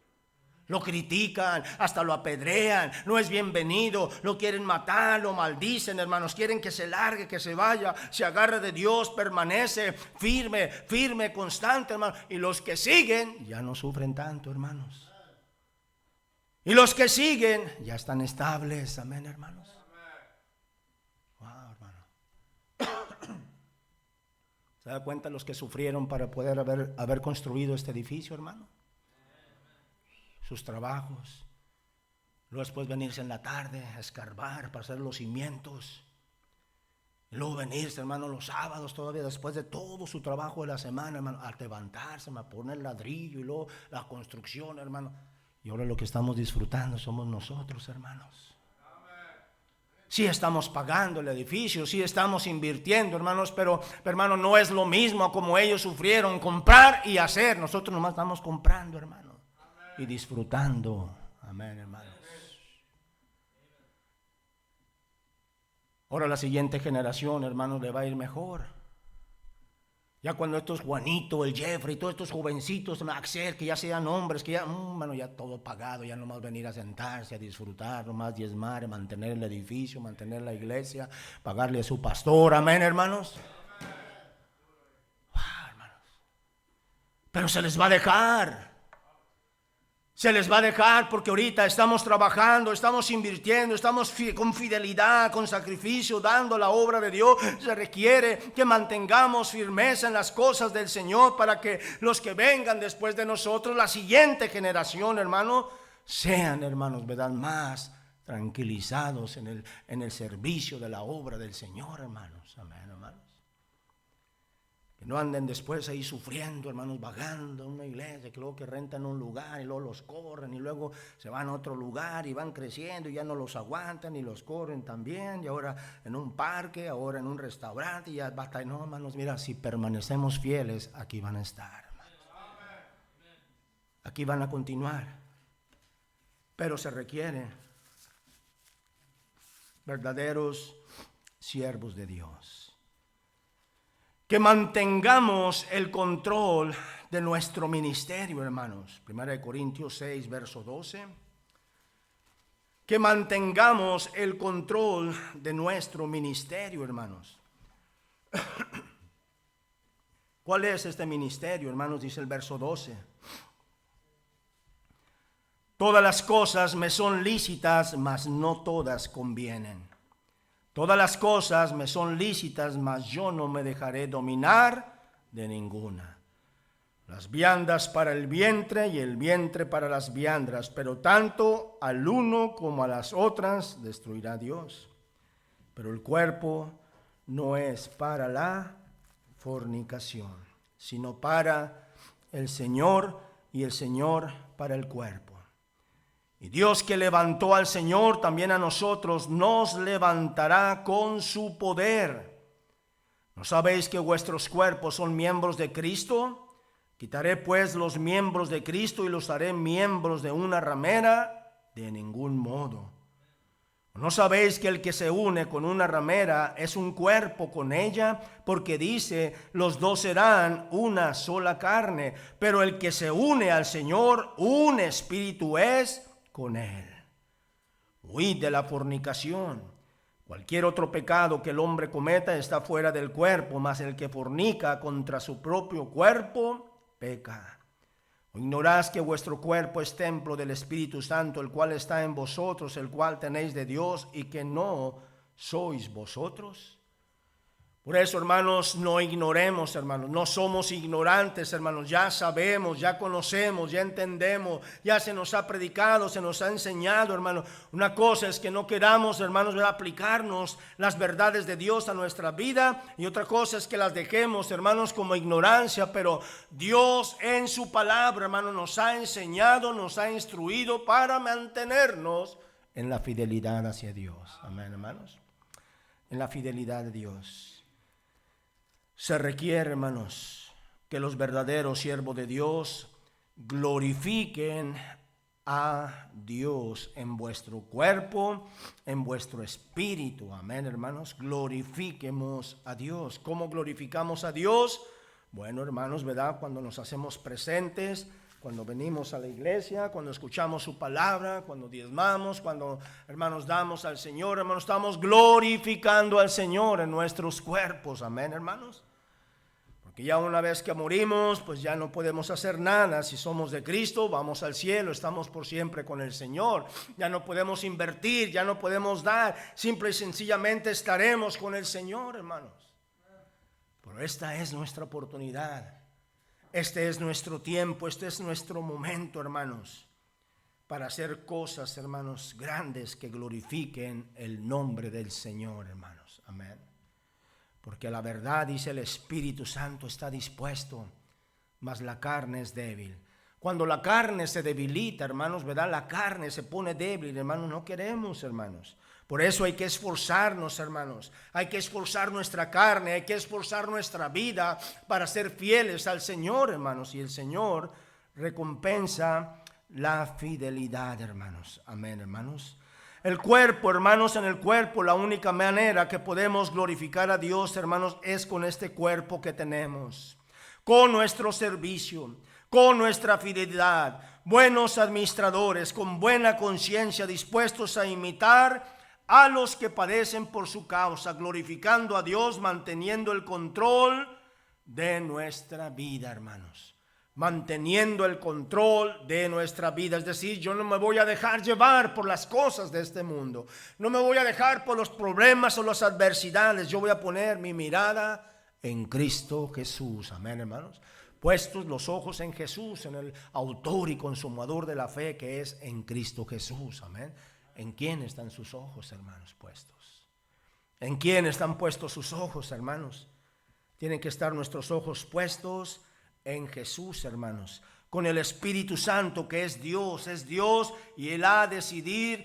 Lo critican, hasta lo apedrean, no es bienvenido, lo quieren matar, lo maldicen, hermanos, quieren que se largue, que se vaya, se agarre de Dios, permanece firme, firme, constante, hermanos. Y los que siguen ya no sufren tanto, hermanos. Y los que siguen ya están estables, amén, hermanos. ¿Se da cuenta los que sufrieron para poder haber construido este edificio, hermano? Sus trabajos. Luego después venirse en la tarde a escarbar para hacer los cimientos. Y luego venirse, hermano, los sábados todavía después de todo su trabajo de la semana, hermano, a levantarse, a poner ladrillo y luego la construcción, hermano. Y ahora lo que estamos disfrutando somos nosotros, hermanos. Sí estamos pagando el edificio, sí estamos invirtiendo, hermanos, pero hermano, no es lo mismo como ellos sufrieron, comprar y hacer. Nosotros nomás estamos comprando, hermano, y disfrutando. Amén, hermanos. Ahora la siguiente generación, hermanos, le va a ir mejor. Ya cuando estos Juanito, el Jeffrey, todos estos jovencitos, Axel, que ya sean hombres, que ya, bueno, ya todo pagado, ya nomás venir a sentarse, a disfrutar, nomás diezmar, mantener el edificio, mantener la iglesia, pagarle a su pastor, amén, hermanos. Hermanos. Pero se les va a dejar. Se les va a dejar porque ahorita estamos trabajando, estamos invirtiendo, estamos con fidelidad, con sacrificio, dando la obra de Dios. Se requiere que mantengamos firmeza en las cosas del Señor para que los que vengan después de nosotros, la siguiente generación, hermano, sean, hermanos, ¿verdad? Más tranquilizados en el servicio de la obra del Señor, hermanos. Amén, hermanos. Que no anden después ahí sufriendo, hermanos, vagando en una iglesia, que luego que rentan un lugar y luego los corren y luego se van a otro lugar y van creciendo y ya no los aguantan y los corren también, y ahora en un parque, ahora en un restaurante y ya basta. No, hermanos, mira, si permanecemos fieles, aquí van a estar, hermanos. Aquí van a continuar, pero se requiere verdaderos siervos de Dios. Que mantengamos el control de nuestro ministerio, hermanos. 1 Corintios 6, verso 12. Que mantengamos el control de nuestro ministerio, hermanos. ¿Cuál es este ministerio, hermanos? Dice el verso 12. Todas las cosas me son lícitas, mas no todas convienen. Todas las cosas me son lícitas, mas yo no me dejaré dominar de ninguna. Las viandas para el vientre y el vientre para las viandas, pero tanto al uno como a las otras destruirá Dios. Pero el cuerpo no es para la fornicación, sino para el Señor y el Señor para el cuerpo. Y Dios que levantó al Señor, también a nosotros nos levantará con su poder. ¿No sabéis que vuestros cuerpos son miembros de Cristo? Quitaré pues los miembros de Cristo y los haré miembros de una ramera. De ningún modo. ¿No sabéis que el que se une con una ramera es un cuerpo con ella? Porque dice, los dos serán una sola carne. Pero el que se une al Señor, un espíritu es con él. Huid de la fornicación. Cualquier otro pecado que el hombre cometa está fuera del cuerpo, mas el que fornica contra su propio cuerpo peca. ¿O ignoráis que vuestro cuerpo es templo del Espíritu Santo, el cual está en vosotros, el cual tenéis de Dios, y que no sois vosotros? Por eso, hermanos, no ignoremos, hermanos, no somos ignorantes, hermanos, ya sabemos, ya conocemos, ya entendemos, ya se nos ha predicado, se nos ha enseñado, hermanos. Una cosa es que no queramos, hermanos, aplicarnos las verdades de Dios a nuestra vida, y otra cosa es que las dejemos, hermanos, como ignorancia, pero Dios en su palabra, hermanos, nos ha enseñado, nos ha instruido para mantenernos en la fidelidad hacia Dios. Amén, hermanos, en la fidelidad de Dios. Se requiere, hermanos, que los verdaderos siervos de Dios glorifiquen a Dios en vuestro cuerpo, en vuestro espíritu. Amén, hermanos. Glorifiquemos a Dios. ¿Cómo glorificamos a Dios? Bueno, hermanos, ¿verdad? Cuando nos hacemos presentes, cuando venimos a la iglesia, cuando escuchamos su palabra, cuando diezmamos, cuando, hermanos, damos al Señor, hermanos, estamos glorificando al Señor en nuestros cuerpos. Amén, hermanos. Porque ya una vez que morimos, pues ya no podemos hacer nada. Si somos de Cristo, vamos al cielo, estamos por siempre con el Señor. Ya no podemos invertir, ya no podemos dar. Simple y sencillamente estaremos con el Señor, hermanos. Pero esta es nuestra oportunidad. Este es nuestro tiempo, este es nuestro momento, hermanos, para hacer cosas, hermanos, grandes que glorifiquen el nombre del Señor, hermanos. Amén. Porque la verdad, dice el Espíritu Santo, está dispuesto, mas la carne es débil. Cuando la carne se debilita, hermanos, ¿verdad? La carne se pone débil, hermanos, no queremos, hermanos. Por eso hay que esforzarnos, hermanos. Hay que esforzar nuestra carne, hay que esforzar nuestra vida para ser fieles al Señor, hermanos. Y el Señor recompensa la fidelidad, hermanos. Amén, hermanos. El cuerpo, hermanos, en el cuerpo, la única manera que podemos glorificar a Dios, hermanos, es con este cuerpo que tenemos, con nuestro servicio, con nuestra fidelidad, buenos administradores, con buena conciencia, dispuestos a imitar a los que padecen por su causa, glorificando a Dios, manteniendo el control de nuestra vida, hermanos. Manteniendo el control de nuestra vida. Es decir, yo no me voy a dejar llevar por las cosas de este mundo. No me voy a dejar por los problemas o las adversidades. Yo voy a poner mi mirada en Cristo Jesús. Amén, hermanos. Puestos los ojos en Jesús, en el autor y consumador de la fe, que es en Cristo Jesús. Amén. ¿En quién están sus ojos, hermanos, puestos? ¿En quién están puestos sus ojos, hermanos? Tienen que estar nuestros ojos puestos en Jesús, hermanos, con el Espíritu Santo, que es Dios y Él ha decidido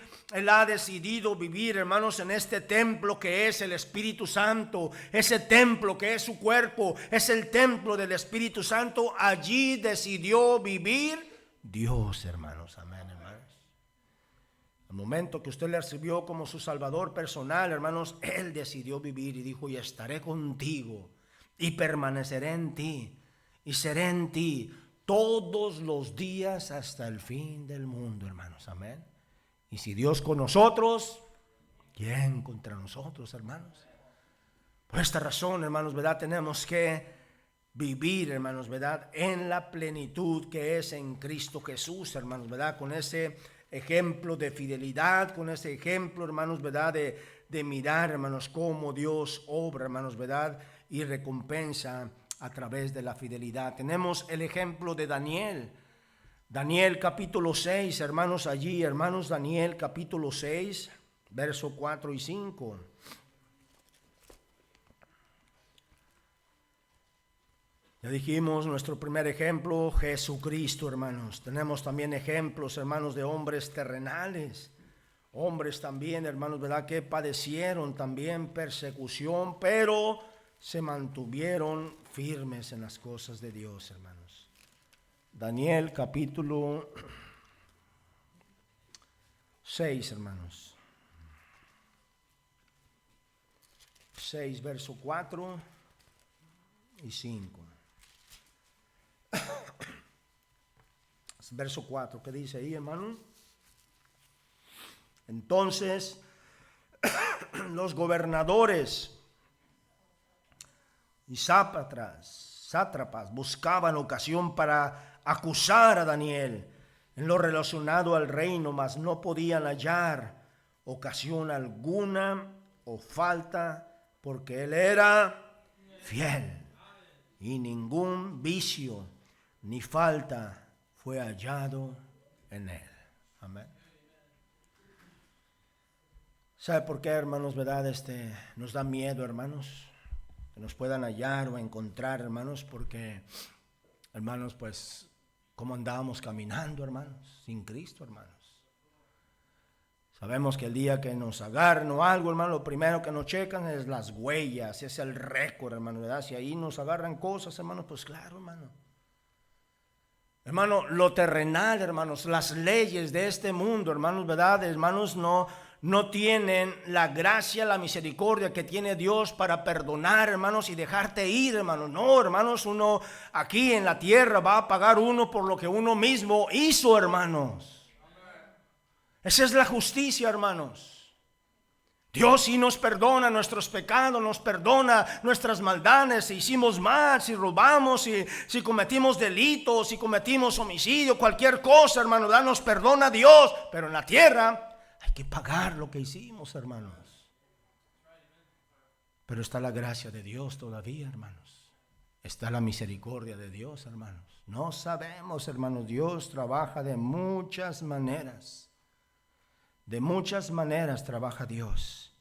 vivir, hermanos, en este templo que es el Espíritu Santo, ese templo que es su cuerpo, es el templo del Espíritu Santo. Allí decidió vivir Dios, hermanos, amén, hermanos. Al momento que usted le recibió como su Salvador personal, hermanos, Él decidió vivir y dijo: y estaré contigo y permaneceré en ti y seré en ti todos los días hasta el fin del mundo, hermanos, amén. Y si Dios con nosotros, ¿quién contra nosotros, hermanos? Por esta razón, hermanos, ¿verdad? Tenemos que vivir, hermanos, ¿verdad? En la plenitud que es en Cristo Jesús, hermanos, ¿verdad? Con ese ejemplo de fidelidad, con ese ejemplo, hermanos, ¿verdad? De mirar, hermanos, cómo Dios obra, hermanos, ¿verdad? Y recompensa a través de la fidelidad. Tenemos el ejemplo de Daniel. Daniel capítulo 6, hermanos, allí, hermanos, Daniel capítulo 6, verso 4 y 5. Ya dijimos, nuestro primer ejemplo, Jesucristo, hermanos. Tenemos también ejemplos, hermanos, de hombres terrenales. Hombres también, hermanos, ¿verdad? Que padecieron también persecución, pero se mantuvieron firmes en las cosas de Dios, hermanos. Daniel capítulo 6, hermanos. 6, verso 4 y 5. Verso 4, ¿qué dice ahí, hermano? Entonces, los gobernadores y sátrapas buscaban ocasión para acusar a Daniel en lo relacionado al reino, mas no podían hallar ocasión alguna o falta, porque él era fiel y ningún vicio ni falta fue hallado en él. Amén. ¿Sabe por qué, hermanos, verdad? Nos da miedo, hermanos, que nos puedan hallar o encontrar, hermanos, porque, hermanos, pues, ¿cómo andábamos caminando, hermanos? Sin Cristo, hermanos. Sabemos que el día que nos agarran o algo, hermano, lo primero que nos checan es las huellas, es el récord, hermano, ¿verdad? Si ahí nos agarran cosas, hermano, pues claro, hermano. Hermano, lo terrenal, hermanos, las leyes de este mundo, hermanos, ¿verdad? Hermanos, no tienen la gracia, la misericordia que tiene Dios para perdonar, hermanos, y dejarte ir, hermanos. No, hermanos, uno aquí en la tierra va a pagar uno por lo que uno mismo hizo, hermanos. Esa es la justicia, hermanos. Dios sí nos perdona nuestros pecados, nos perdona nuestras maldades, si hicimos mal, si robamos, si cometimos delitos, si cometimos homicidio, cualquier cosa, hermano, nos perdona Dios. Pero en la tierra hay que pagar lo que hicimos, hermanos. Pero está la gracia de Dios todavía, hermanos. Está la misericordia de Dios, hermanos. No sabemos, hermanos, Dios trabaja de muchas maneras. De muchas maneras trabaja Dios.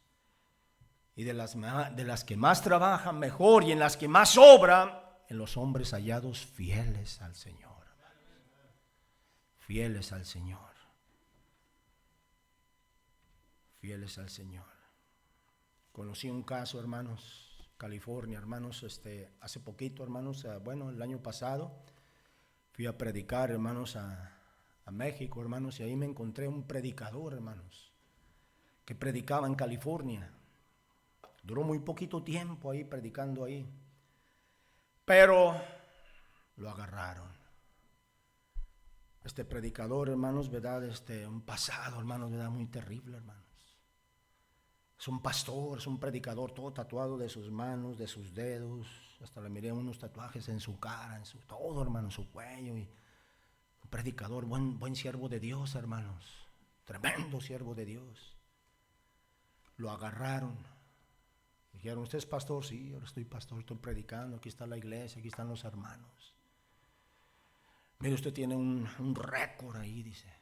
Y de las que más trabajan mejor y en las que más obra, en los hombres hallados fieles al Señor. Fieles al Señor. Fieles al Señor. Conocí un caso, hermanos, California, hermanos, hace poquito, hermanos, bueno, el año pasado, fui a predicar, hermanos, a México, hermanos, y ahí me encontré un predicador, hermanos, que predicaba en California. Duró muy poquito tiempo ahí predicando ahí, pero lo agarraron. Este predicador, hermanos, verdad, un pasado, hermanos, verdad, muy terrible, hermanos. Es un pastor, es un predicador, todo tatuado de sus manos, de sus dedos, hasta le miré unos tatuajes en su cara, todo, hermano, en su cuello. Y un predicador, buen siervo de Dios, hermanos, tremendo siervo de Dios. Lo agarraron. Dijeron: ¿usted es pastor? Sí, ahora estoy pastor, estoy predicando, aquí está la iglesia, aquí están los hermanos. Mire, usted tiene un récord ahí, dice.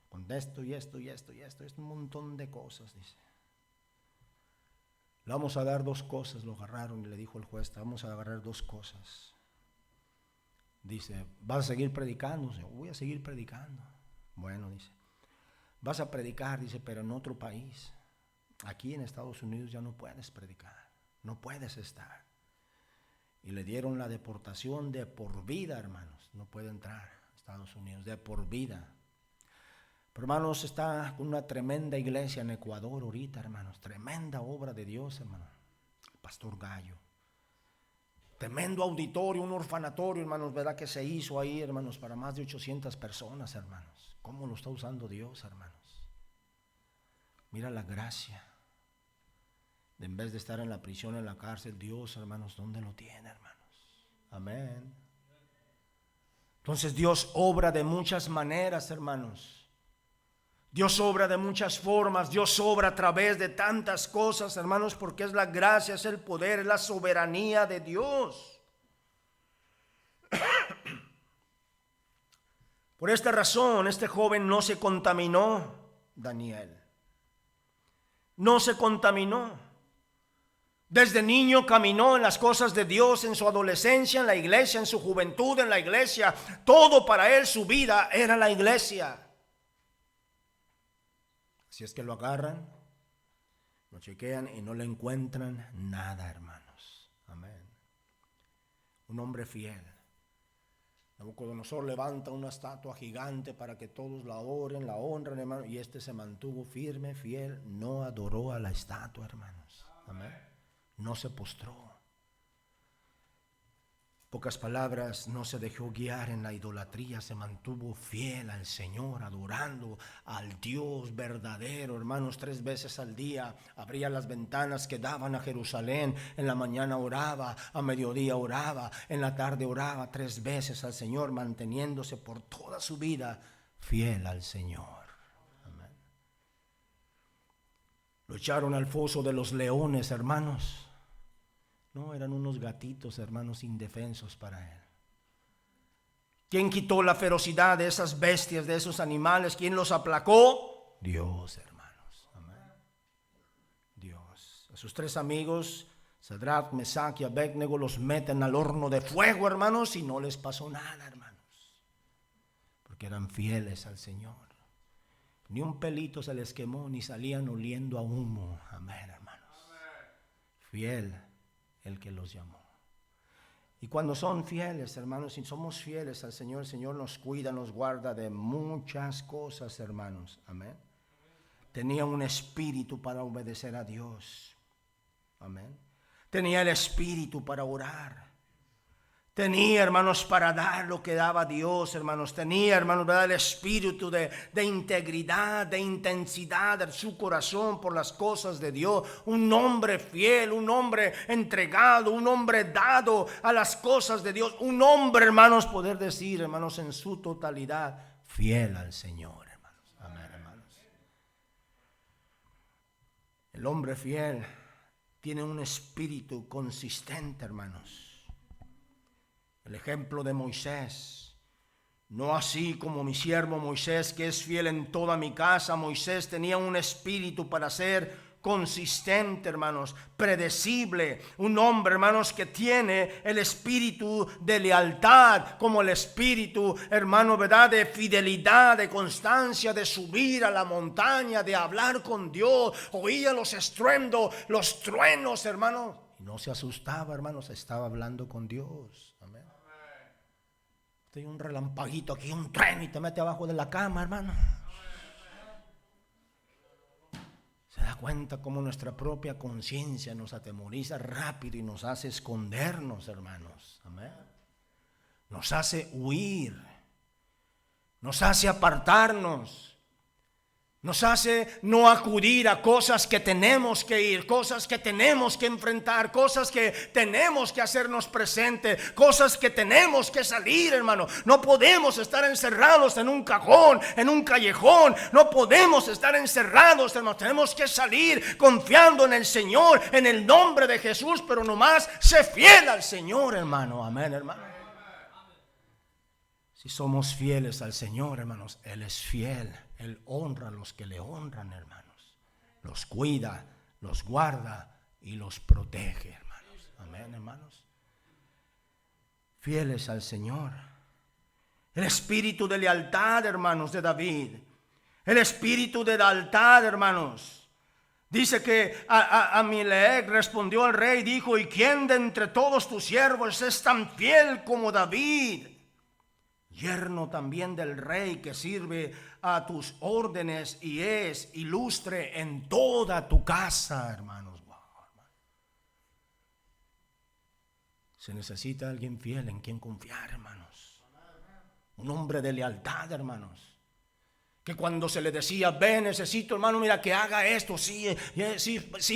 con esto y esto y esto y esto, es un montón de cosas, dice. Le vamos a dar 2 cosas, lo agarraron y le dijo el juez, te vamos a agarrar 2 cosas. Dice, ¿vas a seguir predicando? Dice, voy a seguir predicando. Bueno, dice, vas a predicar, dice, pero en otro país. Aquí en Estados Unidos ya no puedes predicar, no puedes estar. Y le dieron la deportación de por vida, hermanos. No puede entrar a Estados Unidos, de por vida. Pero hermanos, está con una tremenda iglesia en Ecuador ahorita, hermanos. Tremenda obra de Dios, hermano. El pastor Gallo. Tremendo auditorio, un orfanatorio, hermanos, ¿verdad? Que se hizo ahí, hermanos, para más de 800 personas, hermanos. ¿Cómo lo está usando Dios, hermanos? Mira la gracia. En vez de estar en la prisión, en la cárcel, Dios, hermanos, ¿dónde lo tiene, hermanos? Amén. Entonces Dios obra de muchas maneras, hermanos. Dios obra de muchas formas. Dios obra a través de tantas cosas, hermanos, porque es la gracia, es el poder, es la soberanía de Dios. Por esta razón, este joven no se contaminó, Daniel. No se contaminó. Desde niño caminó en las cosas de Dios, en su adolescencia, en la iglesia, en su juventud, en la iglesia. Todo para él, su vida, era la iglesia. Así es que lo agarran, lo chequean y no le encuentran nada, hermanos. Amén. Un hombre fiel. Nabucodonosor levanta una estatua gigante para que todos la adoren, la honren, hermanos. Y este se mantuvo firme, fiel, no adoró a la estatua, hermanos. Amén. No se postró. Pocas palabras, no se dejó guiar en la idolatría, se mantuvo fiel al Señor, adorando al Dios verdadero, hermanos. 3 veces al día abría las ventanas que daban a Jerusalén. En la mañana oraba, a mediodía oraba, en la tarde oraba 3 veces al Señor, manteniéndose por toda su vida fiel al Señor. Amén. Lo echaron al foso de los leones, hermanos. No, eran unos gatitos, hermanos, indefensos para él. ¿Quién quitó la ferocidad de esas bestias, de esos animales? ¿Quién los aplacó? Dios, hermanos. Amén. Dios. A sus 3 amigos, Sadrach, Mesach y Abednego, los meten al horno de fuego, hermanos, y no les pasó nada, hermanos, porque eran fieles al Señor. Ni un pelito se les quemó, ni salían oliendo a humo. Amén, hermanos. Fiel el que los llamó. Y cuando son fieles, hermanos, si somos fieles al Señor, el Señor nos cuida, nos guarda de muchas cosas, hermanos. Amén. Tenía un espíritu para obedecer a Dios. Amén. Tenía el espíritu para orar. Tenía, hermanos, para dar lo que daba Dios, hermanos. Tenía, hermanos, ¿verdad? El espíritu de integridad, de intensidad de su corazón por las cosas de Dios. Un hombre fiel, un hombre entregado, un hombre dado a las cosas de Dios. Un hombre, hermanos, poder decir, hermanos, en su totalidad, fiel al Señor, hermanos. Amén, hermanos. El hombre fiel tiene un espíritu consistente, hermanos. El ejemplo de Moisés, no así como mi siervo Moisés, que es fiel en toda mi casa. Moisés tenía un espíritu para ser consistente, hermanos, predecible. Un hombre, hermanos, que tiene el espíritu de lealtad, como el espíritu, hermano, ¿verdad? De fidelidad, de constancia, de subir a la montaña, de hablar con Dios. Oía los estruendos, los truenos, hermano, y no se asustaba, hermanos, estaba hablando con Dios. Amén. Hay un relampaguito aquí, un trueno, y te mete abajo de la cama, hermano. Se da cuenta cómo nuestra propia conciencia nos atemoriza rápido y nos hace escondernos, hermanos. Amén. Nos hace huir, nos hace apartarnos, nos hace no acudir a cosas que tenemos que ir, cosas que tenemos que enfrentar, cosas que tenemos que hacernos presentes, cosas que tenemos que salir, hermano. No podemos estar encerrados en un cajón, en un callejón. No podemos estar encerrados, hermano. Tenemos que salir confiando en el Señor, en el nombre de Jesús, pero nomás sé fiel al Señor, hermano. Amén, hermano. Si somos fieles al Señor, hermanos, Él es fiel. Él honra a los que le honran, hermanos. Los cuida, los guarda y los protege, hermanos. Amén, hermanos. Fieles al Señor. El espíritu de lealtad, hermanos, de David. El espíritu de lealtad, hermanos. Dice que Amilec respondió al rey, dijo: ¿y quién de entre todos tus siervos es tan fiel como David? Yerno también del rey, que sirve a tus órdenes y es ilustre en toda tu casa, hermanos. Wow, hermano. Se necesita alguien fiel en quien confiar, hermanos. Un hombre de lealtad, hermanos. Que cuando se le decía: ven, necesito, hermano, mira, que haga esto. Sí,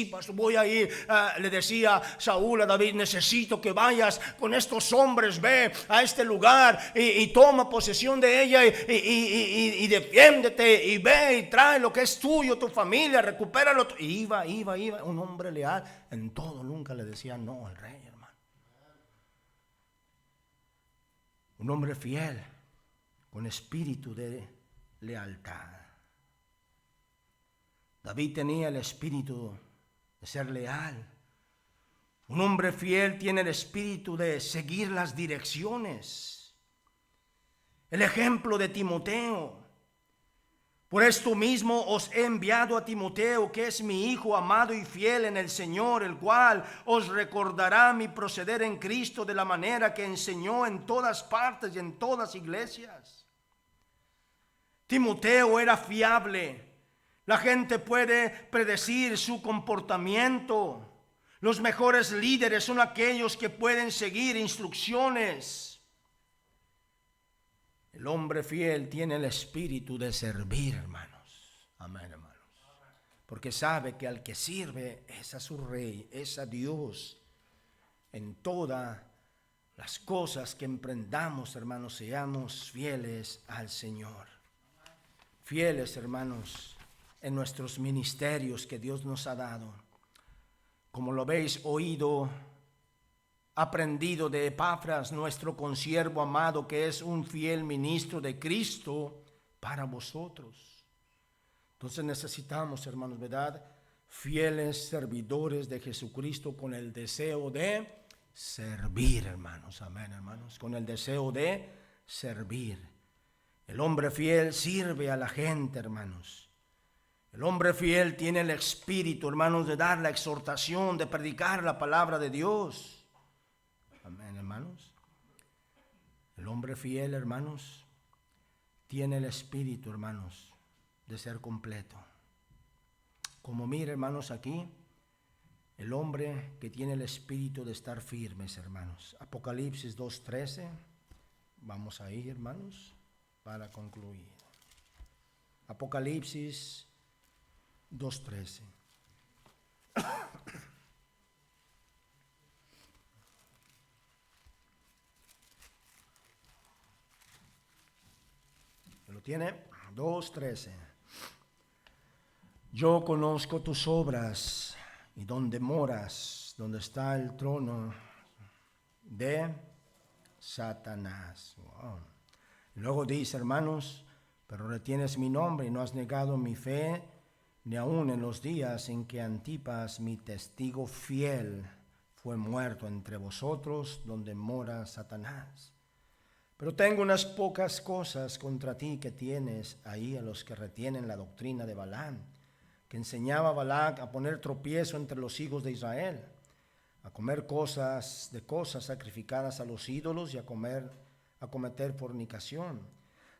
pastor, voy a ir. Le decía Saúl a David: necesito que vayas con estos hombres, ve a este lugar y toma posesión de ella y defiéndete, y ve y trae lo que es tuyo, tu familia, recupéralo. Y iba, un hombre leal en todo, nunca le decía no al rey, hermano. Un hombre fiel, con espíritu de lealtad. David tenía el espíritu de ser leal. Un hombre fiel tiene el espíritu de seguir las direcciones. El ejemplo de Timoteo. Por esto mismo os he enviado a Timoteo, que es mi hijo amado y fiel en el Señor, el cual os recordará mi proceder en Cristo de la manera que enseñó en todas partes y en todas iglesias. Timoteo era fiable. La gente puede predecir su comportamiento. Los mejores líderes son aquellos que pueden seguir instrucciones. El hombre fiel tiene el espíritu de servir, hermanos. Amén, hermanos. Porque sabe que al que sirve es a su rey, es a Dios. En todas las cosas que emprendamos, hermanos, seamos fieles al Señor. Fieles, hermanos, en nuestros ministerios que Dios nos ha dado. Como lo habéis oído, aprendido de Epafras, nuestro consiervo amado, que es un fiel ministro de Cristo para vosotros. Entonces necesitamos, hermanos, ¿verdad? Fieles servidores de Jesucristo con el deseo de servir, hermanos. Amén, hermanos. Con el deseo de servir. El hombre fiel sirve a la gente, hermanos. El hombre fiel tiene el espíritu, hermanos, de dar la exhortación, de predicar la palabra de Dios. Amén, hermanos. El hombre fiel, hermanos, tiene el espíritu, hermanos, de ser completo. Como mire, hermanos, aquí, el hombre que tiene el espíritu de estar firmes, hermanos. Apocalipsis 2:13. Vamos ahí, hermanos, para concluir. Apocalipsis 2:13. ¿Lo tiene? 2:13. Yo conozco tus obras y donde moras, donde está el trono de Satanás. Wow. Luego dice, hermanos, pero retienes mi nombre y no has negado mi fe, ni aun en los días en que Antipas, mi testigo fiel, fue muerto entre vosotros, donde mora Satanás. Pero tengo unas pocas cosas contra ti que tienes ahí a los que retienen la doctrina de Balaam, que enseñaba a Balac a poner tropiezo entre los hijos de Israel, a comer cosas sacrificadas a los ídolos y a cometer fornicación.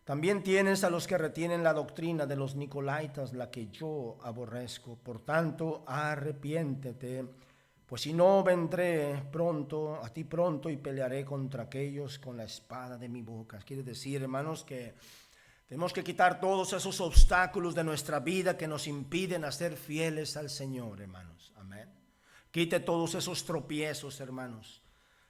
También tienes a los que retienen la doctrina de los Nicolaitas, la que yo aborrezco. Por tanto, arrepiéntete, pues si no, vendré a ti pronto y pelearé contra aquellos con la espada de mi boca. Quiere decir, hermanos, que tenemos que quitar todos esos obstáculos de nuestra vida que nos impiden a ser fieles al Señor, hermanos. Amén. Quite todos esos tropiezos, hermanos.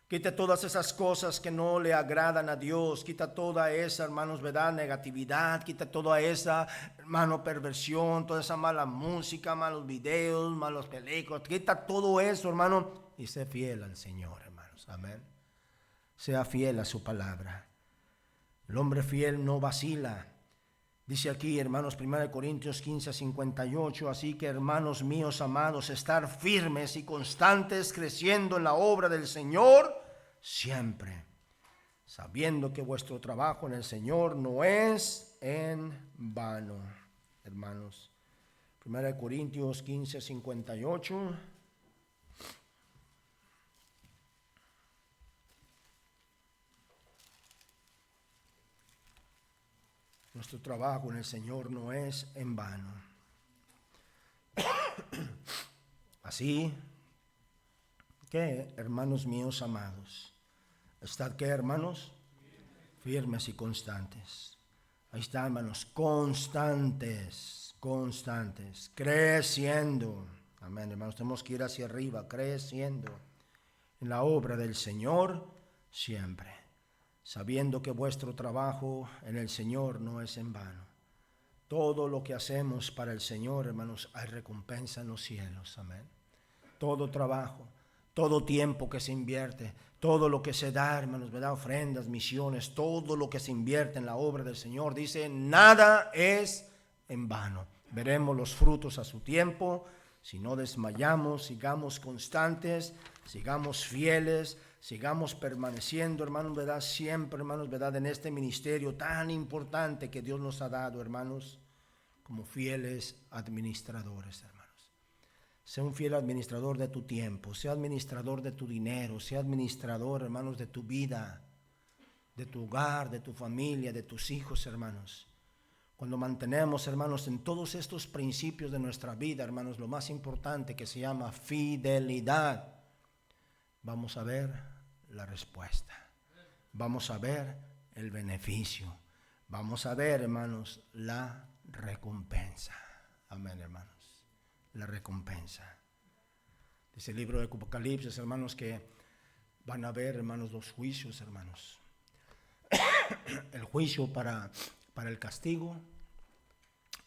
Quite todas esas cosas que no le agradan a Dios. Quita toda esa, hermanos, verdad, negatividad. Quita toda esa, hermano, perversión, toda esa mala música, malos videos, malos películas. Quita todo eso, hermano, y sé fiel al Señor, hermanos. Amén. Sea fiel a su palabra. El hombre fiel no vacila. Dice aquí, hermanos, 1 Corintios 15:58, así que, hermanos míos amados, estar firmes y constantes, creciendo en la obra del Señor siempre, sabiendo que vuestro trabajo en el Señor no es en vano. Hermanos, 1 Corintios 15:58. Nuestro trabajo en el Señor no es en vano. Así que, hermanos míos amados, ¿estad qué, hermanos? Firmes y constantes. Ahí está, hermanos, constantes, creciendo. Amén, hermanos, tenemos que ir hacia arriba, creciendo en la obra del Señor siempre, sabiendo que vuestro trabajo en el Señor no es en vano. Todo lo que hacemos para el Señor, hermanos, hay recompensa en los cielos. Amén. Todo trabajo, todo tiempo que se invierte, todo lo que se da, hermanos, ¿verdad? Ofrendas, misiones, todo lo que se invierte en la obra del Señor, dice, nada es en vano. Veremos los frutos a su tiempo. Si no desmayamos, sigamos constantes, sigamos fieles, sigamos permaneciendo, hermanos, ¿verdad? Siempre, hermanos, ¿verdad? En este ministerio tan importante que Dios nos ha dado, hermanos, como fieles administradores, hermanos. Sea un fiel administrador de tu tiempo, sea administrador de tu dinero, sea administrador, hermanos, de tu vida, de tu hogar, de tu familia, de tus hijos, hermanos. Cuando mantenemos, hermanos, en todos estos principios de nuestra vida, hermanos, lo más importante que se llama fidelidad, vamos a ver la respuesta, vamos a ver el beneficio, vamos a ver, hermanos, la recompensa. Amén, hermanos, la recompensa. Dice el libro de Apocalipsis, hermanos, que van a ver, hermanos, los juicios, hermanos. El juicio para el castigo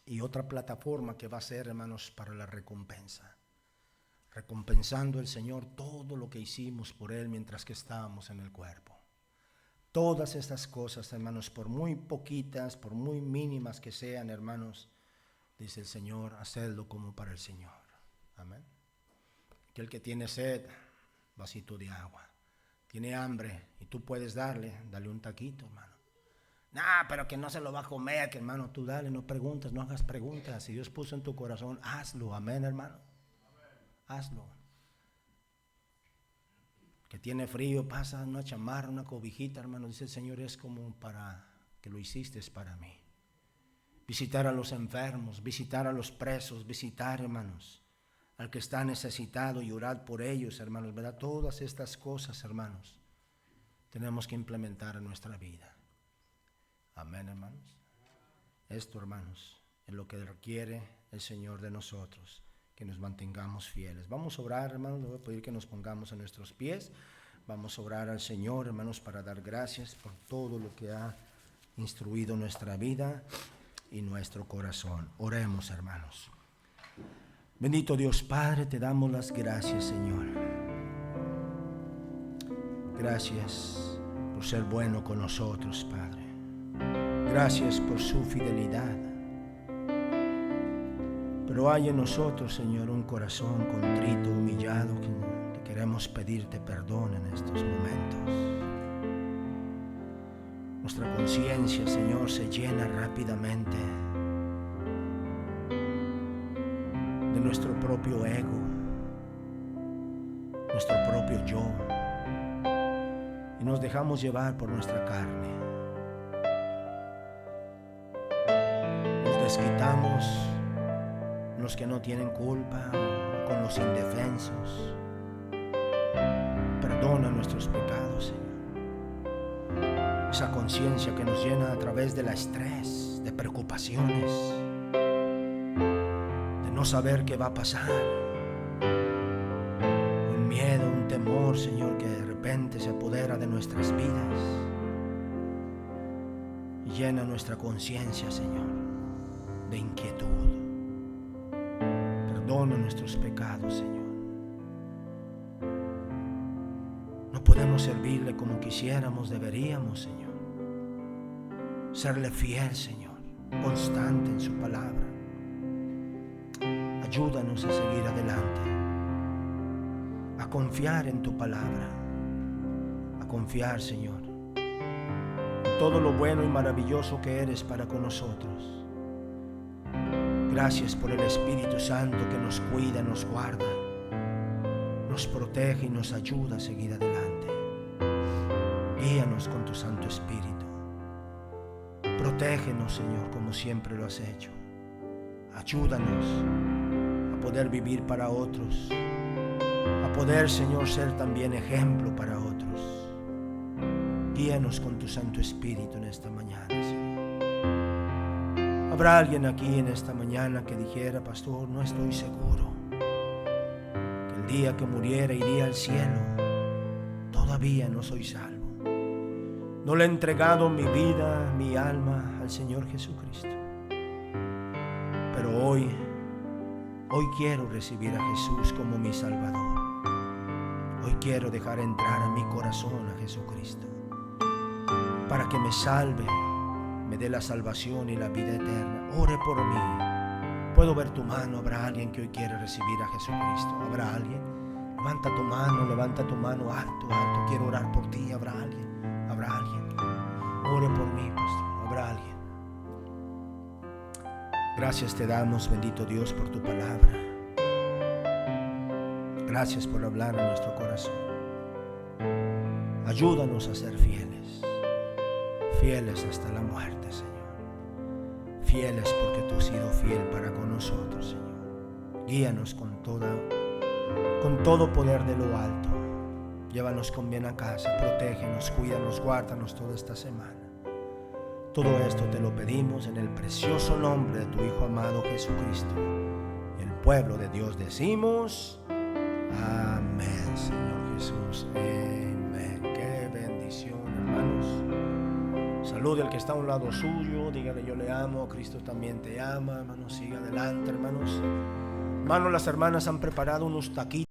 y otra plataforma que va a ser, hermanos, para la recompensa. Recompensando el Señor todo lo que hicimos por Él mientras que estábamos en el cuerpo. Todas estas cosas, hermanos, por muy poquitas, por muy mínimas que sean, hermanos, dice el Señor, hacedlo como para el Señor. Amén. Aquel que tiene sed, vasito de agua. Tiene hambre y tú puedes dale un taquito, hermano. Pero que no se lo va a comer, que hermano, tú dale, no preguntes, no hagas preguntas. Si Dios puso en tu corazón, hazlo, amén, hermano. Hazlo. Que tiene frío, pasa una chamarra, una cobijita, hermano. Dice el Señor, es como para que lo hiciste para mí. Visitar a los enfermos, visitar a los presos, visitar, hermanos, al que está necesitado y orar por ellos, hermanos, ¿verdad? Todas estas cosas, hermanos, tenemos que implementar en nuestra vida. Amén, hermanos. Esto, hermanos, es lo que requiere el Señor de nosotros, que nos mantengamos fieles. Vamos a orar, hermanos, le voy a pedir que nos pongamos en nuestros pies. Vamos a orar al Señor, hermanos, para dar gracias por todo lo que ha instruido nuestra vida y nuestro corazón. Oremos, hermanos. Bendito Dios Padre, te damos las gracias, Señor. Gracias por ser bueno con nosotros, Padre. Gracias por su fidelidad. Pero hay en nosotros, Señor, un corazón contrito, humillado, que queremos pedirte perdón en estos momentos. Nuestra conciencia, Señor, se llena rápidamente de nuestro propio ego, nuestro propio yo, y nos dejamos llevar por nuestra carne. Nos desquitamos los que no tienen culpa, con los indefensos. Perdona nuestros pecados, Señor. Esa conciencia que nos llena a través del estrés, de preocupaciones, de no saber qué va a pasar. Un miedo, un temor, Señor, que de repente se apodera de nuestras vidas y llena nuestra conciencia, Señor, de inquietud. Perdona nuestros pecados, Señor. No podemos servirle como quisiéramos, deberíamos, Señor. serle fiel, Señor, constante en su palabra. Ayúdanos a seguir adelante, a confiar en tu palabra, a confiar, Señor, en todo lo bueno y maravilloso que eres para con nosotros. Gracias por el Espíritu Santo que nos cuida, nos guarda, nos protege y nos ayuda a seguir adelante. Guíanos con tu Santo Espíritu. Protégenos, Señor, como siempre lo has hecho. Ayúdanos a poder vivir para otros, a poder, Señor, ser también ejemplo para otros. Guíanos con tu Santo Espíritu en esta mañana, Señor. Habrá alguien aquí en esta mañana que dijera: pastor, no estoy seguro, que el día que muriera iría al cielo. Todavía no soy salvo. No le he entregado mi vida, mi alma al Señor Jesucristo. Pero hoy quiero recibir a Jesús como mi Salvador. Hoy quiero dejar entrar a mi corazón a Jesucristo, para que me salve, me dé la salvación y la vida eterna. Ore por mí. Puedo ver tu mano. ¿Habrá alguien que hoy quiere recibir a Jesucristo? ¿Habrá alguien? Levanta tu mano alto, alto. Quiero orar por ti. ¿Habrá alguien? ¿Habrá alguien? Ore por mí, pastor. ¿Habrá alguien? Gracias te damos, bendito Dios, por tu palabra. Gracias por hablar a nuestro corazón. Ayúdanos a ser fieles, fieles hasta la muerte, Señor. Fieles porque tú has sido fiel para con nosotros, Señor. Guíanos con todo poder de lo alto. Llévanos con bien a casa, protégenos, cuídanos, guárdanos toda esta semana. Todo esto te lo pedimos en el precioso nombre de tu Hijo amado Jesucristo. Y el pueblo de Dios decimos: amén, Señor Jesús. Amén. Qué bendición, hermanos. Salude al que está a un lado suyo. Dígale: yo le amo, Cristo también te ama. Hermanos, siga adelante, hermanos. Hermanos, las hermanas han preparado unos taquitos.